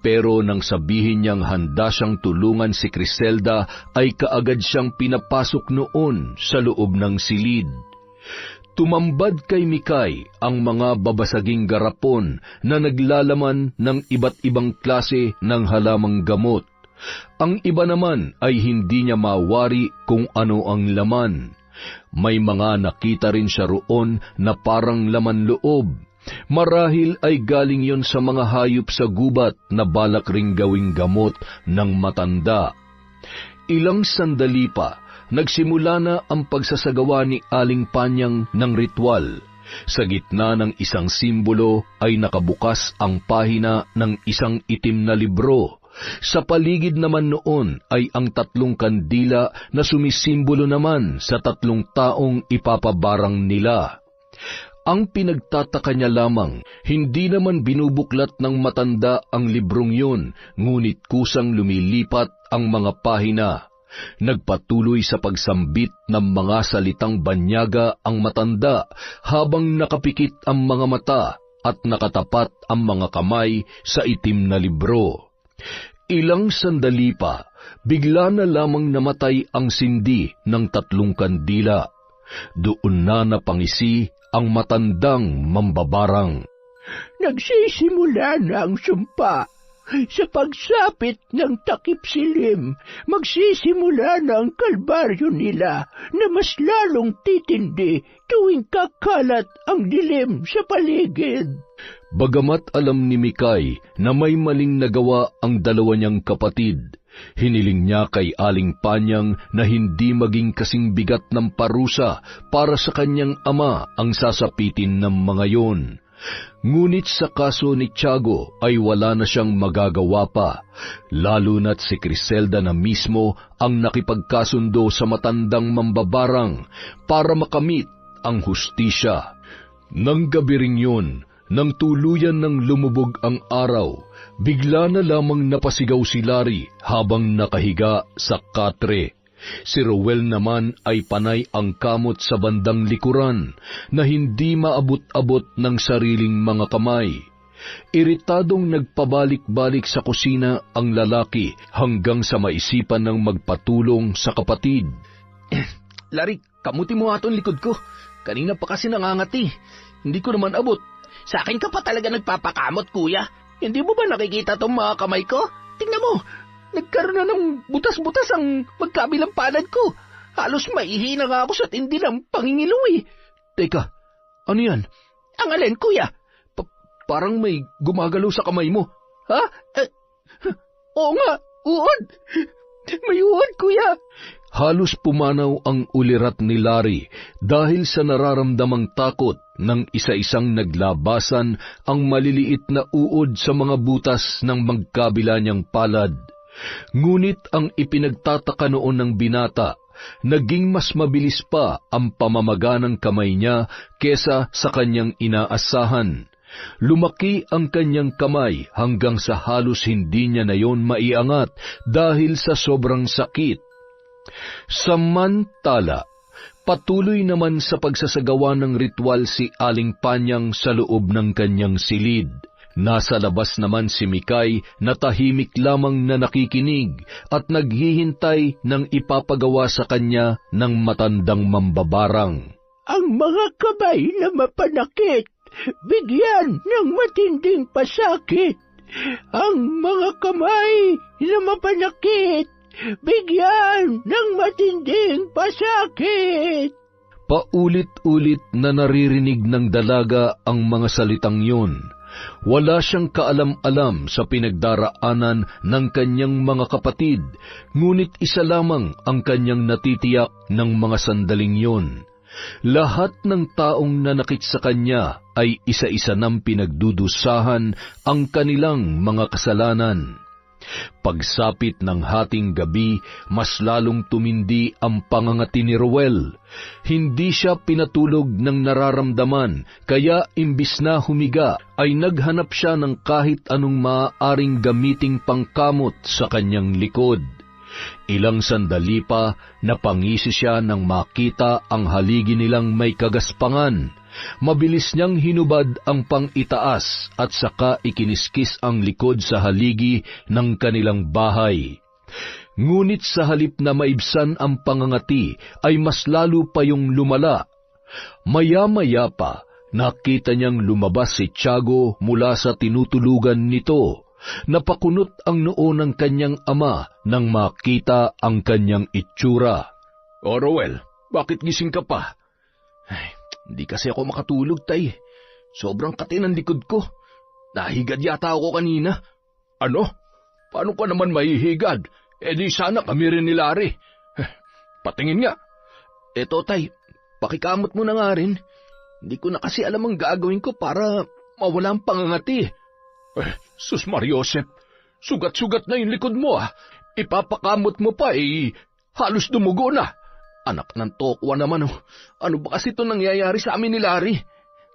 Pero nang sabihin niyang handa siyang tulungan si Criselda, ay kaagad siyang pinapasok noon sa loob ng silid. Tumambad kay Mikay ang mga babasaging garapon na naglalaman ng iba't ibang klase ng halamang gamot. Ang iba naman ay hindi niya mawari kung ano ang laman. May mga nakita rin siya roon na parang laman loob. Marahil ay galing yon sa mga hayop sa gubat na balak ring gawing gamot ng matanda. Ilang sandali pa, nagsimula na ang pagsasagawa ni Aling Panyang ng ritual. Sa gitna ng isang simbolo ay nakabukas ang pahina ng isang itim na libro. Sa paligid naman noon ay ang 3 kandila na sumisimbolo naman sa 3 taong ipapabarang nila. Ang pinagtataka niya lamang, hindi naman binubuklat ng matanda ang librong yun, ngunit kusang lumilipat ang mga pahina. Nagpatuloy sa pagsambit ng mga salitang banyaga ang matanda habang nakapikit ang mga mata at nakatapat ang mga kamay sa itim na libro. Ilang sandali pa, bigla na lamang namatay ang sindi ng 3 kandila. Doon na napangisi ang matandang mambabarang.
Nagsisimula na ang sumpa. Sa pagsapit ng takip silim, magsisimula na ang kalbaryo nila na mas lalong titindi tuwing kakalat ang dilim sa paligid.
Bagamat alam ni Mikay na may maling nagawa ang 2 niyang kapatid, hiniling niya kay Aling Panyang na hindi maging kasing bigat ng parusa para sa kanyang ama ang sasapitin ng mga yon. Ngunit sa kaso ni Tiago ay wala na siyang magagawa pa, lalo na't si Criselda na mismo ang nakipagkasundo sa matandang mambabarang para makamit ang hustisya. Nang gabi ring yun, nang tuluyan ng lumubog ang araw, bigla na lamang napasigaw si Larry habang nakahiga sa katre. Si Ruel naman ay panay ang kamot sa bandang likuran na hindi maabot-abot ng sariling mga kamay. Iritadong nagpabalik-balik sa kusina ang lalaki hanggang sa maisipan ng magpatulong sa kapatid.
Larry, kamuti mo nga itong likod ko. Kanina pa kasi nangangati. Hindi ko naman abot. Sa akin ka pa talaga nagpapakamot, kuya. Hindi mo ba nakikita tong mga kamay ko? Tingnan mo, nagkaroon na ng butas-butas ang magkabilang palad ko. Halos maihina nga ako sa tindi ng pangingilo eh.
Teka, ano yan?
Ang alin, kuya?
Parang may gumagalaw sa kamay mo.
Ha? Oo nga, uod. May uod, kuya.
Halos pumanaw ang ulirat ni Larry dahil sa nararamdamang takot ng isa-isang naglabasan ang maliliit na uod sa mga butas ng magkabila niyang palad. Ngunit ang ipinagtataka noon ng binata, naging mas mabilis pa ang pamamaga ng kamay niya kesa sa kanyang inaasahan. Lumaki ang kanyang kamay hanggang sa halos hindi niya na yon maiangat dahil sa sobrang sakit. Samantala, patuloy naman sa pagsasagawa ng ritual si Aling Panyang sa loob ng kanyang silid. Nasa labas naman si Mikay na tahimik lamang na nakikinig at naghihintay ng ipapagawa sa kanya ng matandang mambabarang.
Ang mga kamay na mapanakit, bigyan ng matinding pasakit. Ang mga kamay na mapanakit, bigyan ng matinding pasakit.
Paulit-ulit na naririnig ng dalaga ang mga salitang yun. Wala siyang kaalam-alam sa pinagdaraanan ng kanyang mga kapatid, ngunit isa lamang ang kanyang natitiyak ng mga sandaling yun. Lahat ng taong nanakit sa kanya ay isa-isa nang pinagdudusahan ang kanilang mga kasalanan. Pagsapit ng hating gabi, mas lalong tumindi ang pangangati ni Ruel. Hindi siya pinatulog ng nararamdaman, kaya imbis na humiga, ay naghanap siya ng kahit anong maaaring gamiting pangkamot sa kanyang likod. Ilang sandali pa, napangisi siya nang makita ang haligi nilang may kagaspangan. Mabilis niyang hinubad ang pang-itaas at saka ikiniskis ang likod sa haligi ng kanilang bahay. Ngunit sa halip na maibsan ang pangangati, ay mas lalo pa yung lumala. Maya-maya pa, nakita niyang lumabas si Tiago mula sa tinutulugan nito. Napakunot ang noo ng kanyang ama nang makita ang kanyang itsura.
O Ruel, bakit gising ka pa?
Ay, hindi kasi ako makatulog, tay. Sobrang kati ng likod ko. Nahigad yata ako kanina.
Ano? Paano ka naman mahihigad? E di sana kami rin ni Larry. Patingin nga.
Eto, tay, pakikamot mo na nga rin. Hindi ko na kasi alam ang gagawin ko para mawala ang pangangati.
Sus Mariosep, sugat-sugat na yung likod mo ah. Ipapakamot mo pa halos dumugo na.
Anak ng tokwa naman oh. Ano ba kasi ito nangyayari sa amin ni Larry?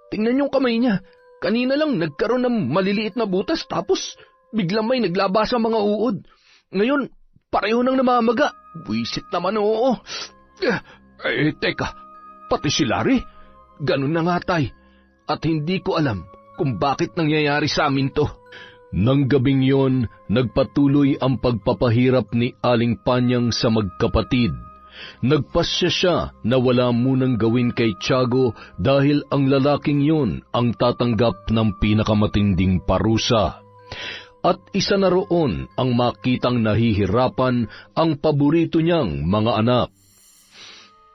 Tingnan yung kamay niya. Kanina lang nagkaroon ng maliliit na butas tapos biglang may naglabasa mga uod. Ngayon, pareho nang namamaga. Buisit naman oo.
Teka, pati si Larry?
Ganun na nga tay. At hindi ko alam kung bakit nangyayari sa amin to.
Nang gabing yon, nagpatuloy ang pagpapahirap ni Aling Panyang sa magkapatid. Nagpasya siya na wala munang gawin kay Tiago dahil ang lalaking yon ang tatanggap ng pinakamatinding parusa. At isa na roon ang makitang nahihirapan ang paborito niyang mga anak.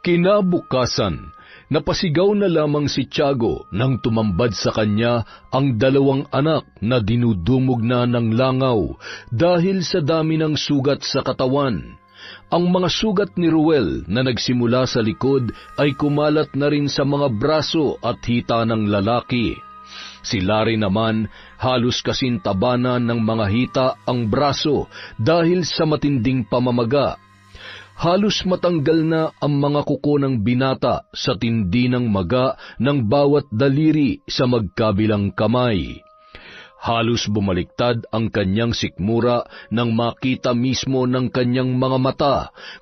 Kinabukasan, napasigaw na lamang si Tiago nang tumambad sa kanya ang dalawang anak na dinudumog na ng langaw dahil sa dami ng sugat sa katawan. Ang mga sugat ni Ruel na nagsimula sa likod ay kumalat na rin sa mga braso at hita ng lalaki. Si Larry naman, halos kasintabanan ng mga hita ang braso dahil sa matinding pamamaga. Halos matanggal na ang mga kuko ng binata sa tindi ng maga ng bawat daliri sa magkabilang kamay. Halos bumaliktad ang kanyang sikmura nang makita mismo ng kanyang mga mata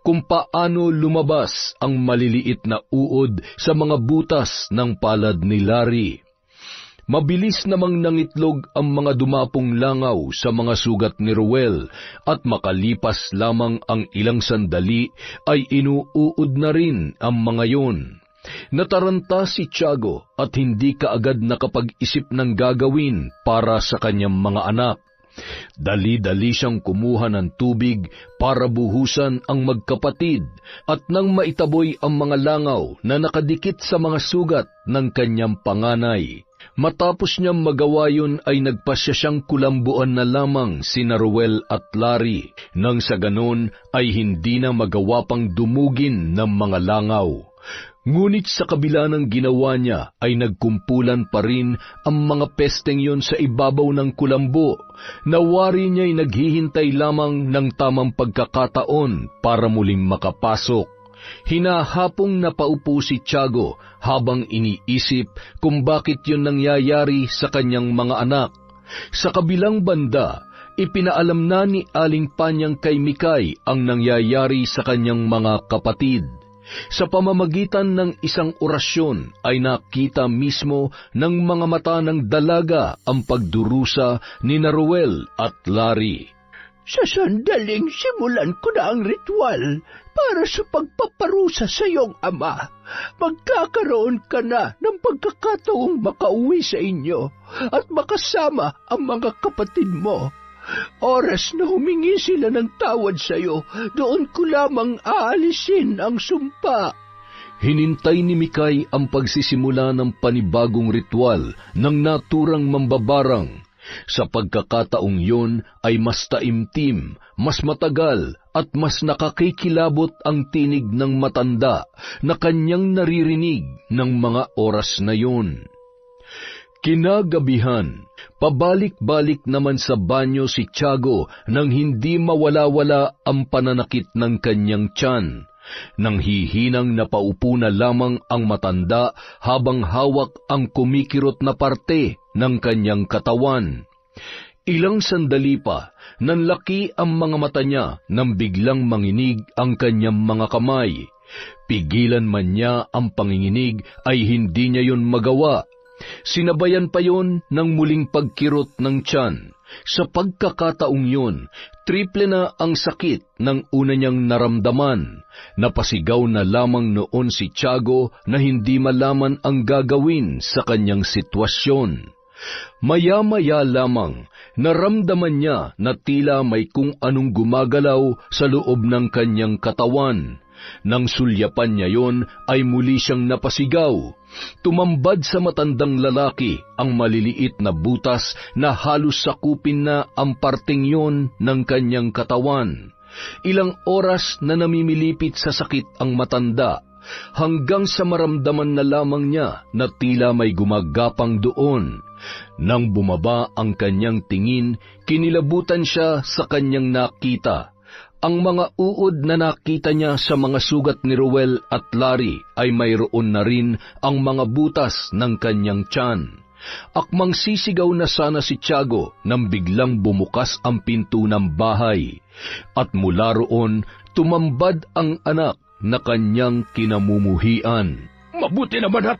kung paano lumabas ang maliliit na uod sa mga butas ng palad ni Larry. Mabilis namang nangitlog ang mga dumapong langaw sa mga sugat ni Ruel at makalipas lamang ang ilang sandali ay inuuod na rin ang mga yun. Nataranta si Tiago at hindi kaagad nakapag-isip ng gagawin para sa kanyang mga anak. Dali-dali siyang kumuha ng tubig para buhusan ang magkapatid at nang maitaboy ang mga langaw na nakadikit sa mga sugat ng kanyang panganay. Matapos niyang magawa yun ay nagpasya siyang kulambuan na lamang sina Ruel at Larry, nang sa ganon ay hindi na magawa pang dumugin ng mga langaw. Ngunit sa kabila ng ginawa niya ay nagkumpulan pa rin ang mga pesteng yon sa ibabaw ng kulambo. Nawari niya'y naghihintay lamang ng tamang pagkakataon para muling makapasok. Hinahapong napaupo si Tiago habang iniisip kung bakit yun nangyayari sa kanyang mga anak. Sa kabilang banda, ipinaalam na ni Aling Panyang kay Mikay ang nangyayari sa kanyang mga kapatid. Sa pamamagitan ng isang orasyon ay nakita mismo ng mga mata ng dalaga ang pagdurusa ni Ruel at Larry.
Sa sandaling simulan ko na ang ritual para sa pagpaparusa sa iyong ama, magkakaroon ka na ng pagkakataong makauwi sa inyo at makasama ang mga kapatid mo. Oras na humingi sila ng tawad sa iyo, doon ko lamang aalisin ang sumpa.
Hinintay ni Mikay ang pagsisimula ng panibagong ritual ng naturang mambabarang. Sa pagkakataong yun ay mas taimtim, mas matagal at mas nakakikilabot ang tinig ng matanda na kanyang naririnig ng mga oras na yun. Kinagabihan, pabalik-balik naman sa banyo si Tiago nang hindi mawala-wala ang pananakit ng kanyang tiyan. Nang hihinang napaupo na lamang ang matanda habang hawak ang kumikirot na parte ng kanyang katawan. Ilang sandali pa, nanlaki ang mga mata niya nang biglang manginig ang kanyang mga kamay. Pigilan man niya ang panginginig ay hindi niya yun magawa. Sinabayan pa yon ng muling pagkirot ng tiyan. Sa pagkakataong yun, triple na ang sakit ng una niyang naramdaman. Napasigaw na lamang noon si Tiago na hindi malaman ang gagawin sa kanyang sitwasyon. Maya-maya lamang, naramdaman niya na tila may kung anong gumagalaw sa loob ng kanyang katawan. Nang sulyapan niya yon ay muli siyang napasigaw. Tumambad sa matandang lalaki ang maliliit na butas na halos sakupin na ang parteng yon ng kanyang katawan. Ilang oras na namimilipit sa sakit ang matanda, hanggang sa maramdaman na lamang niya na tila may gumagapang doon. Nang bumaba ang kanyang tingin, kinilabutan siya sa kanyang nakita. Ang mga uod na nakita niya sa mga sugat ni Ruel at Larry ay mayroon na rin ang mga butas ng kanyang tiyan. Akmang sisigaw na sana si Tiago nang biglang bumukas ang pinto ng bahay. At mula roon, tumambad ang anak na kanyang kinamumuhian.
Mabuti naman at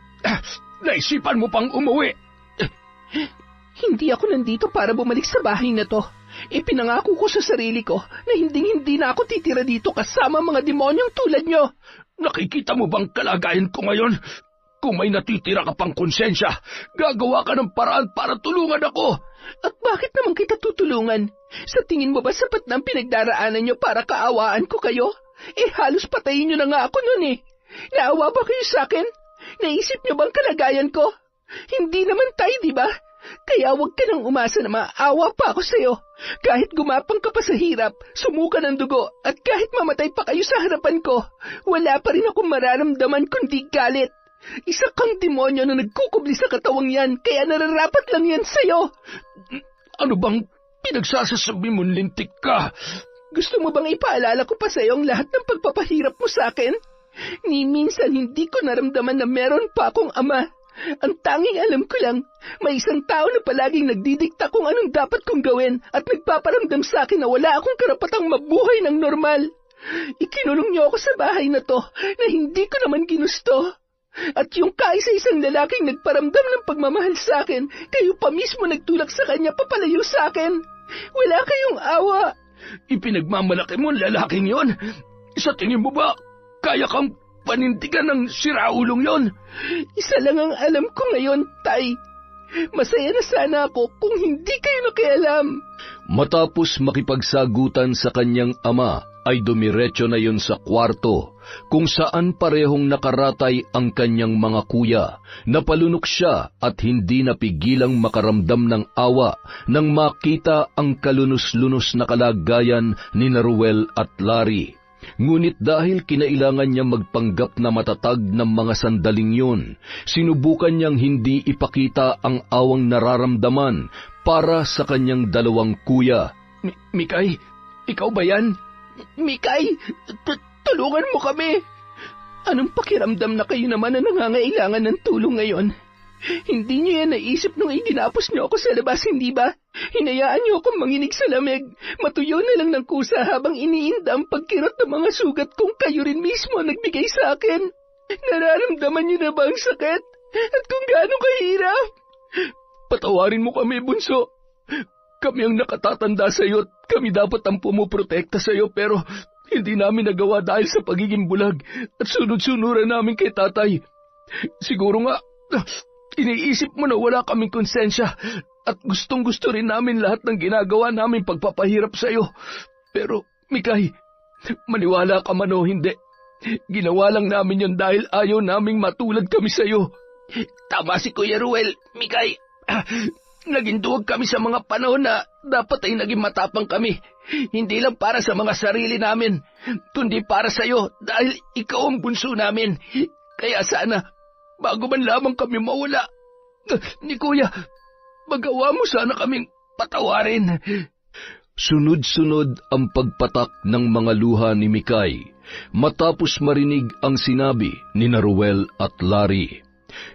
naisipan mo pang umuwi.
Hindi ako nandito para bumalik sa bahay na to. Ipinangako ko sa sarili ko na hindi na ako titira dito kasama mga demonyong tulad nyo.
Nakikita mo bang kalagayan ko ngayon? Kung may natitira ka pang konsensya, gagawa ka ng paraan para tulungan ako.
At bakit naman kita tutulungan? Sa tingin mo ba sapat na ang pinagdaraanan nyo para kaawaan ko kayo? Halos patayin nyo na nga ako nun eh. Naawa ba kayo sa akin? Naisip nyo bang kalagayan ko? Hindi naman tayo, di ba? Kaya huwag ka nang umasa na maawa pa ako sa'yo. Kahit gumapang ka pa sa hirap, sumuka ng dugo, at kahit mamatay pa kayo sa harapan ko, wala pa rin akong mararamdaman kundi galit. Isa kang demonyo na nagkukubli sa katawang yan, kaya nararapat lang yan sa'yo.
Ano bang pinagsasasabi mong lintik ka?
Gusto mo bang ipaalala ko pa sa'yo ang lahat ng pagpapahirap mo sa akin? Ni minsan hindi ko naramdaman na meron pa akong ama. Ang tanging alam ko lang, may isang tao na palaging nagdidikta kung anong dapat kong gawin at nagpaparamdam sa akin na wala akong karapatang mabuhay ng normal. Ikinulong niyo ako sa bahay na to na hindi ko naman ginusto. At yung kaisa-isang lalaking nagparamdam ng pagmamahal sa akin, kayo pa mismo nagtulak sa kanya papalayo sa akin. Wala kayong awa.
Ipinagmamalaki mo ang lalaking yon. Sa tingin mo ba, kaya kang panindigan ng siraulong yon?
Isa lang ang alam ko ngayon, Tay. Masaya na sana ako kung hindi kayo nakialam.
Matapos makipagsagutan sa kanyang ama, ay dumiretso na yun sa kwarto, kung saan parehong nakaratay ang kanyang mga kuya. Napalunok siya at hindi napigilang makaramdam ng awa nang makita ang kalunos-lunos na kalagayan ni Ruel at Larry. Ngunit dahil kinailangan niya magpanggap na matatag ng mga sandaling yun, sinubukan niyang hindi ipakita ang awang nararamdaman para sa kanyang dalawang kuya.
Mikay, ikaw ba yan?
Mikay, tulungan mo kami. Anong pakiramdam na kayo naman na nangangailangan ng tulong ngayon? Hindi niyo yan naisip nung iginapos niyo ako sa labas, hindi ba? Hinayaan niyo akong manginig sa lamig. Matuyo na lang ng kusa habang iniinda ang pagkirot ng mga sugat kung kayo rin mismo ang nagbigay sa akin. Nararamdaman niyo na ba ang sakit? At kung gaano kahirap?
Patawarin mo kami, bunso. Kami ang nakatatanda sa iyo at kami dapat ang pumuprotekta sa iyo, pero hindi namin nagawa dahil sa pagiging bulag at sunod-sunuran namin kay tatay. Siguro nga, iniisip mo na wala kaming konsensya at gustong-gusto rin namin lahat ng ginagawa namin pagpapahirap sa iyo. Pero, Mikay, maniwala ka man o hindi, ginawa lang namin yon dahil ayaw naming matulad kami sa iyo.
Tama si Kuya Ruel, Mikay. Naging duwag kami sa mga panahon na dapat ay naging matapang kami. Hindi lang para sa mga sarili namin, kundi para sa iyo dahil ikaw ang bunso namin. Kaya sana, bago man lamang kami mawala ni Kuya, magawa mo sana kaming patawarin.
Sunod-sunod ang pagpatak ng mga luha ni Mikay matapos marinig ang sinabi ni Ruel at Larry.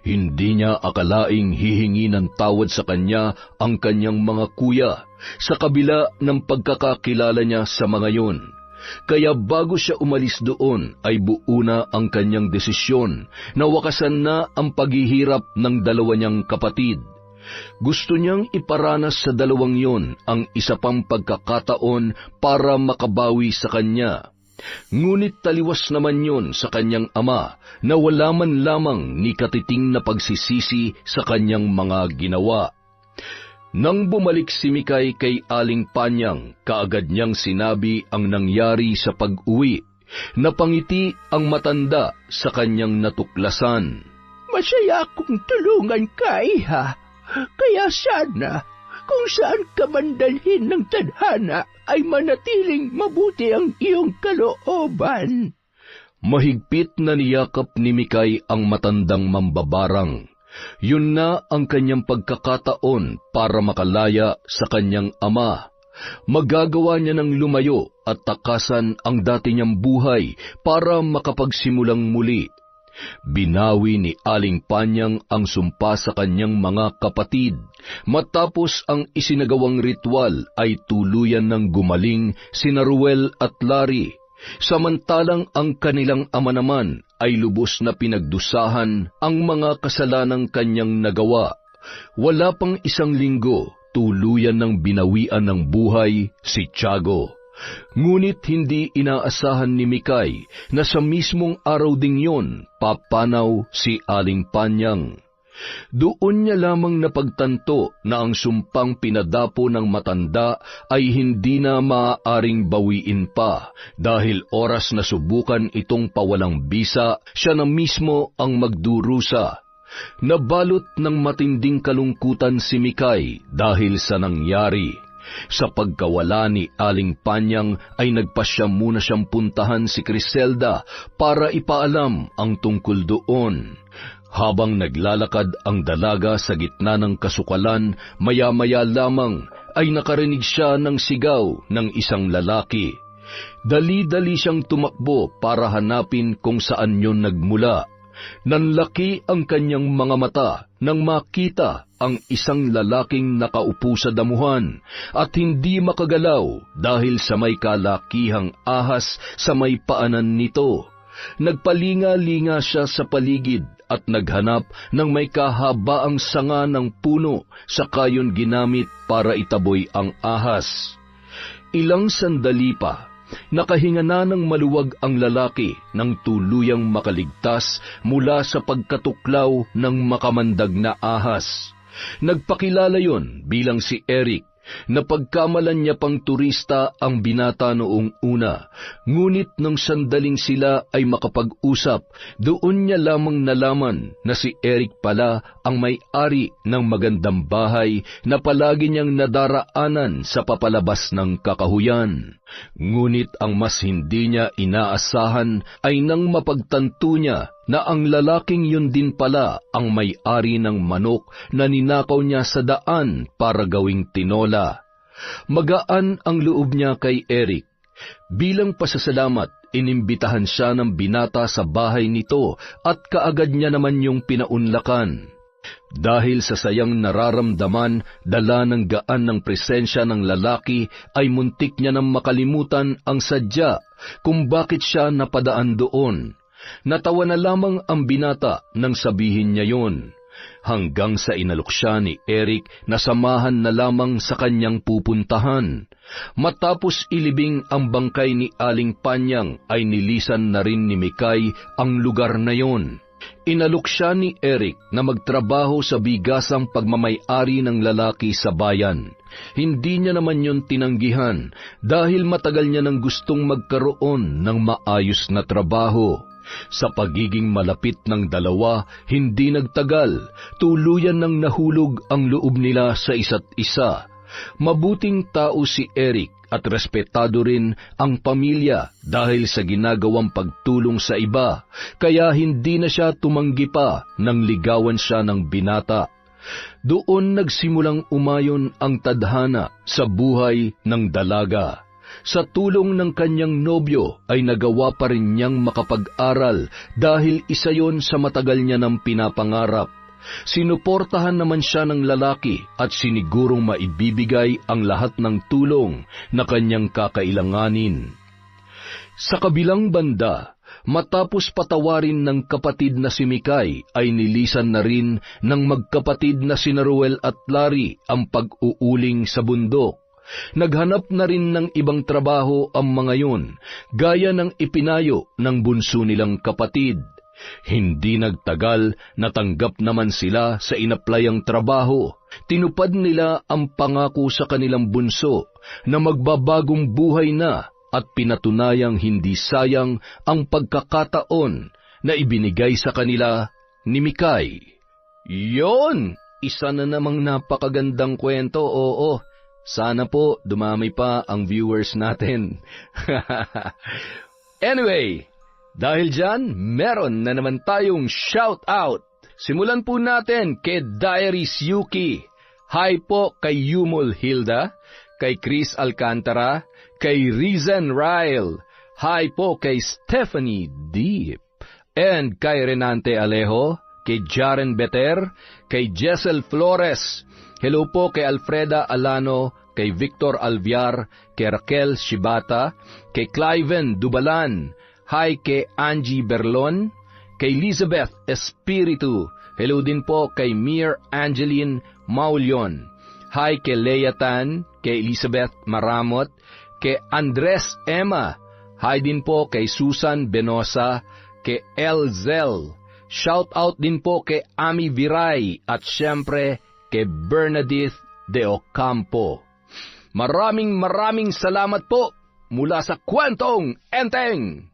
Hindi niya akalaing hihingi ng tawad sa kanya ang kanyang mga kuya sa kabila ng pagkakakilala niya sa mga yun. Kaya bago siya umalis doon ay buo na ang kanyang desisyon na wakasan na ang paghihirap ng dalawa niyang kapatid. Gusto niyang iparanas sa dalawang yon ang isa pang pagkakataon para makabawi sa kanya. Ngunit taliwas naman yon sa kanyang ama na wala man lamang ni katiting na pagsisisi sa kanyang mga ginawa. Nang bumalik si Mikay kay Aling Panyang, kaagad niyang sinabi ang nangyari sa pag-uwi. Napangiti ang matanda sa kanyang natuklasan.
Masaya akong tulungan ka, iha. Kaya sana, kung saan ka man dalhin ng tadhana, ay manatiling mabuti ang iyong kalooban.
Mahigpit na niyakap ni Mikay ang matandang mambabarang. Yun na ang kanyang pagkakataon para makalaya sa kanyang ama. Magagawa niya ng lumayo at takasan ang dati niyang buhay para makapagsimulang muli. Binawi ni Aling Panyang ang sumpa sa kanyang mga kapatid. Matapos ang isinagawang ritual ay tuluyan ng gumaling sina Ruel at Larry. Samantalang ang kanilang ama naman ay lubos na pinagdusahan ang mga kasalanang kanyang nagawa. Wala pang isang linggo, tuluyan ng binawian ng buhay si Tiago. Ngunit hindi inaasahan ni Mikay na sa mismong araw ding yon, papanaw si Aling Panyang. Doon niya lamang napagtanto na ang sumpang pinadapo ng matanda ay hindi na maaaring bawiin pa dahil oras na subukan itong pawalang bisa, siya na mismo ang magdurusa. Nabalot ng matinding kalungkutan si Mikay dahil sa nangyari. Sa pagkawala ni Aling Panyang ay nagpasya muna siyang puntahan si Criselda para ipaalam ang tungkol doon. Habang naglalakad ang dalaga sa gitna ng kasukalan, maya-maya lamang ay nakarinig siya ng sigaw ng isang lalaki. Dali-dali siyang tumakbo para hanapin kung saan yon nagmula. Nanlaki ang kanyang mga mata nang makita ang isang lalaking nakaupo sa damuhan at hindi makagalaw dahil sa may kalakihang ahas sa may paanan nito. Nagpalinga-linga siya sa paligid at naghanap ng may kahabaang sanga ng puno sa kayon ginamit para itaboy ang ahas. Ilang sandali pa, nakahinga na ng maluwag ang lalaki nang tuluyang makaligtas mula sa pagkatuklaw ng makamandag na ahas. Nagpakilala yon bilang si Eric, na pagkamalan niya pang turista ang binata noong una, ngunit nang sandaling sila ay makapag-usap, doon niya lamang nalaman na si Eric pala ang may-ari ng magandang bahay na palagi niyang nadaraanan sa papalabas ng kakahuyan. Ngunit ang mas hindi niya inaasahan ay nang mapagtanto niya na ang lalaking yun din pala ang may-ari ng manok na ninakaw niya sa daan para gawing tinola. Magaan ang loob niya kay Eric. Bilang pasasalamat, inimbitahan siya ng binata sa bahay nito at kaagad niya naman yung pinaunlakan. Dahil sa sayang nararamdaman, dala ng gaan ng presensya ng lalaki, ay muntik niya nang makalimutan ang sadya kung bakit siya napadaan doon. Natawa na lamang ang binata nang sabihin niya yon, hanggang sa inalok siya ni Eric na samahan na lamang sa kanyang pupuntahan. Matapos ilibing ang bangkay ni Aling Panyang, ay nilisan na rin ni Mikay ang lugar na yon. Inalok siya ni Eric na magtrabaho sa bigasang pagmamay-ari ng lalaki sa bayan. Hindi niya naman yon tinanggihan dahil matagal niya nang gustong magkaroon ng maayos na trabaho. Sa pagiging malapit ng dalawa, hindi nagtagal, tuluyan nang nahulog ang loob nila sa isa't isa. Mabuting tao si Eric at respetado rin ang pamilya dahil sa ginagawang pagtulong sa iba, kaya hindi na siya tumanggi pa nang ligawan siya ng binata. Doon nagsimulang umayon ang tadhana sa buhay ng dalaga. Sa tulong ng kanyang nobyo ay nagawa pa rin niyang makapag-aral dahil isa yon sa matagal niya ng pinapangarap. Sinuportahan naman siya ng lalaki at sinigurong maibibigay ang lahat ng tulong na kanyang kakailanganin. Sa kabilang banda, matapos patawarin ng kapatid na si Mikay, ay nilisan na rin ng magkapatid na si Ruel at Larry ang pag-uuling sa bundok. Naghanap na rin ng ibang trabaho ang mga yun, gaya ng ipinayo ng bunso nilang kapatid. Hindi nagtagal, natanggap naman sila sa inaplayang trabaho. Tinupad nila ang pangako sa kanilang bunso na magbabagong buhay na at pinatunayang hindi sayang ang pagkakataon na ibinigay sa kanila ni Mikay. Yon! Isa na namang napakagandang kwento, oo. Sana po dumami pa ang viewers natin. Anyway, dahil dyan, meron na naman tayong shout out. Simulan po natin kay Diaries Yuki. Hi po kay Yumol Hilda, kay Chris Alcantara, kay Rizen Ryle. Hi po kay Stephanie Deep. And kay Renante Alejo, kay Jaren Beter, kay Jessel Flores. Hello po kay Alfreda Alano, kay Victor Alviar, kay Raquel Shibata, kay Cliven Dubalan. Hi kay Angie Berlon, kay Elizabeth Espiritu. Hello din po kay Mir Angeline Maulion. Hi kay Leia Tan, kay Elizabeth Maramot, kay Andres Emma. Hi din po kay Susan Benosa, kay Elzel. Shout out din po kay Ami Viray at syempre kay Bernadette de Ocampo. Maraming salamat po mula sa Kwentong Enteng!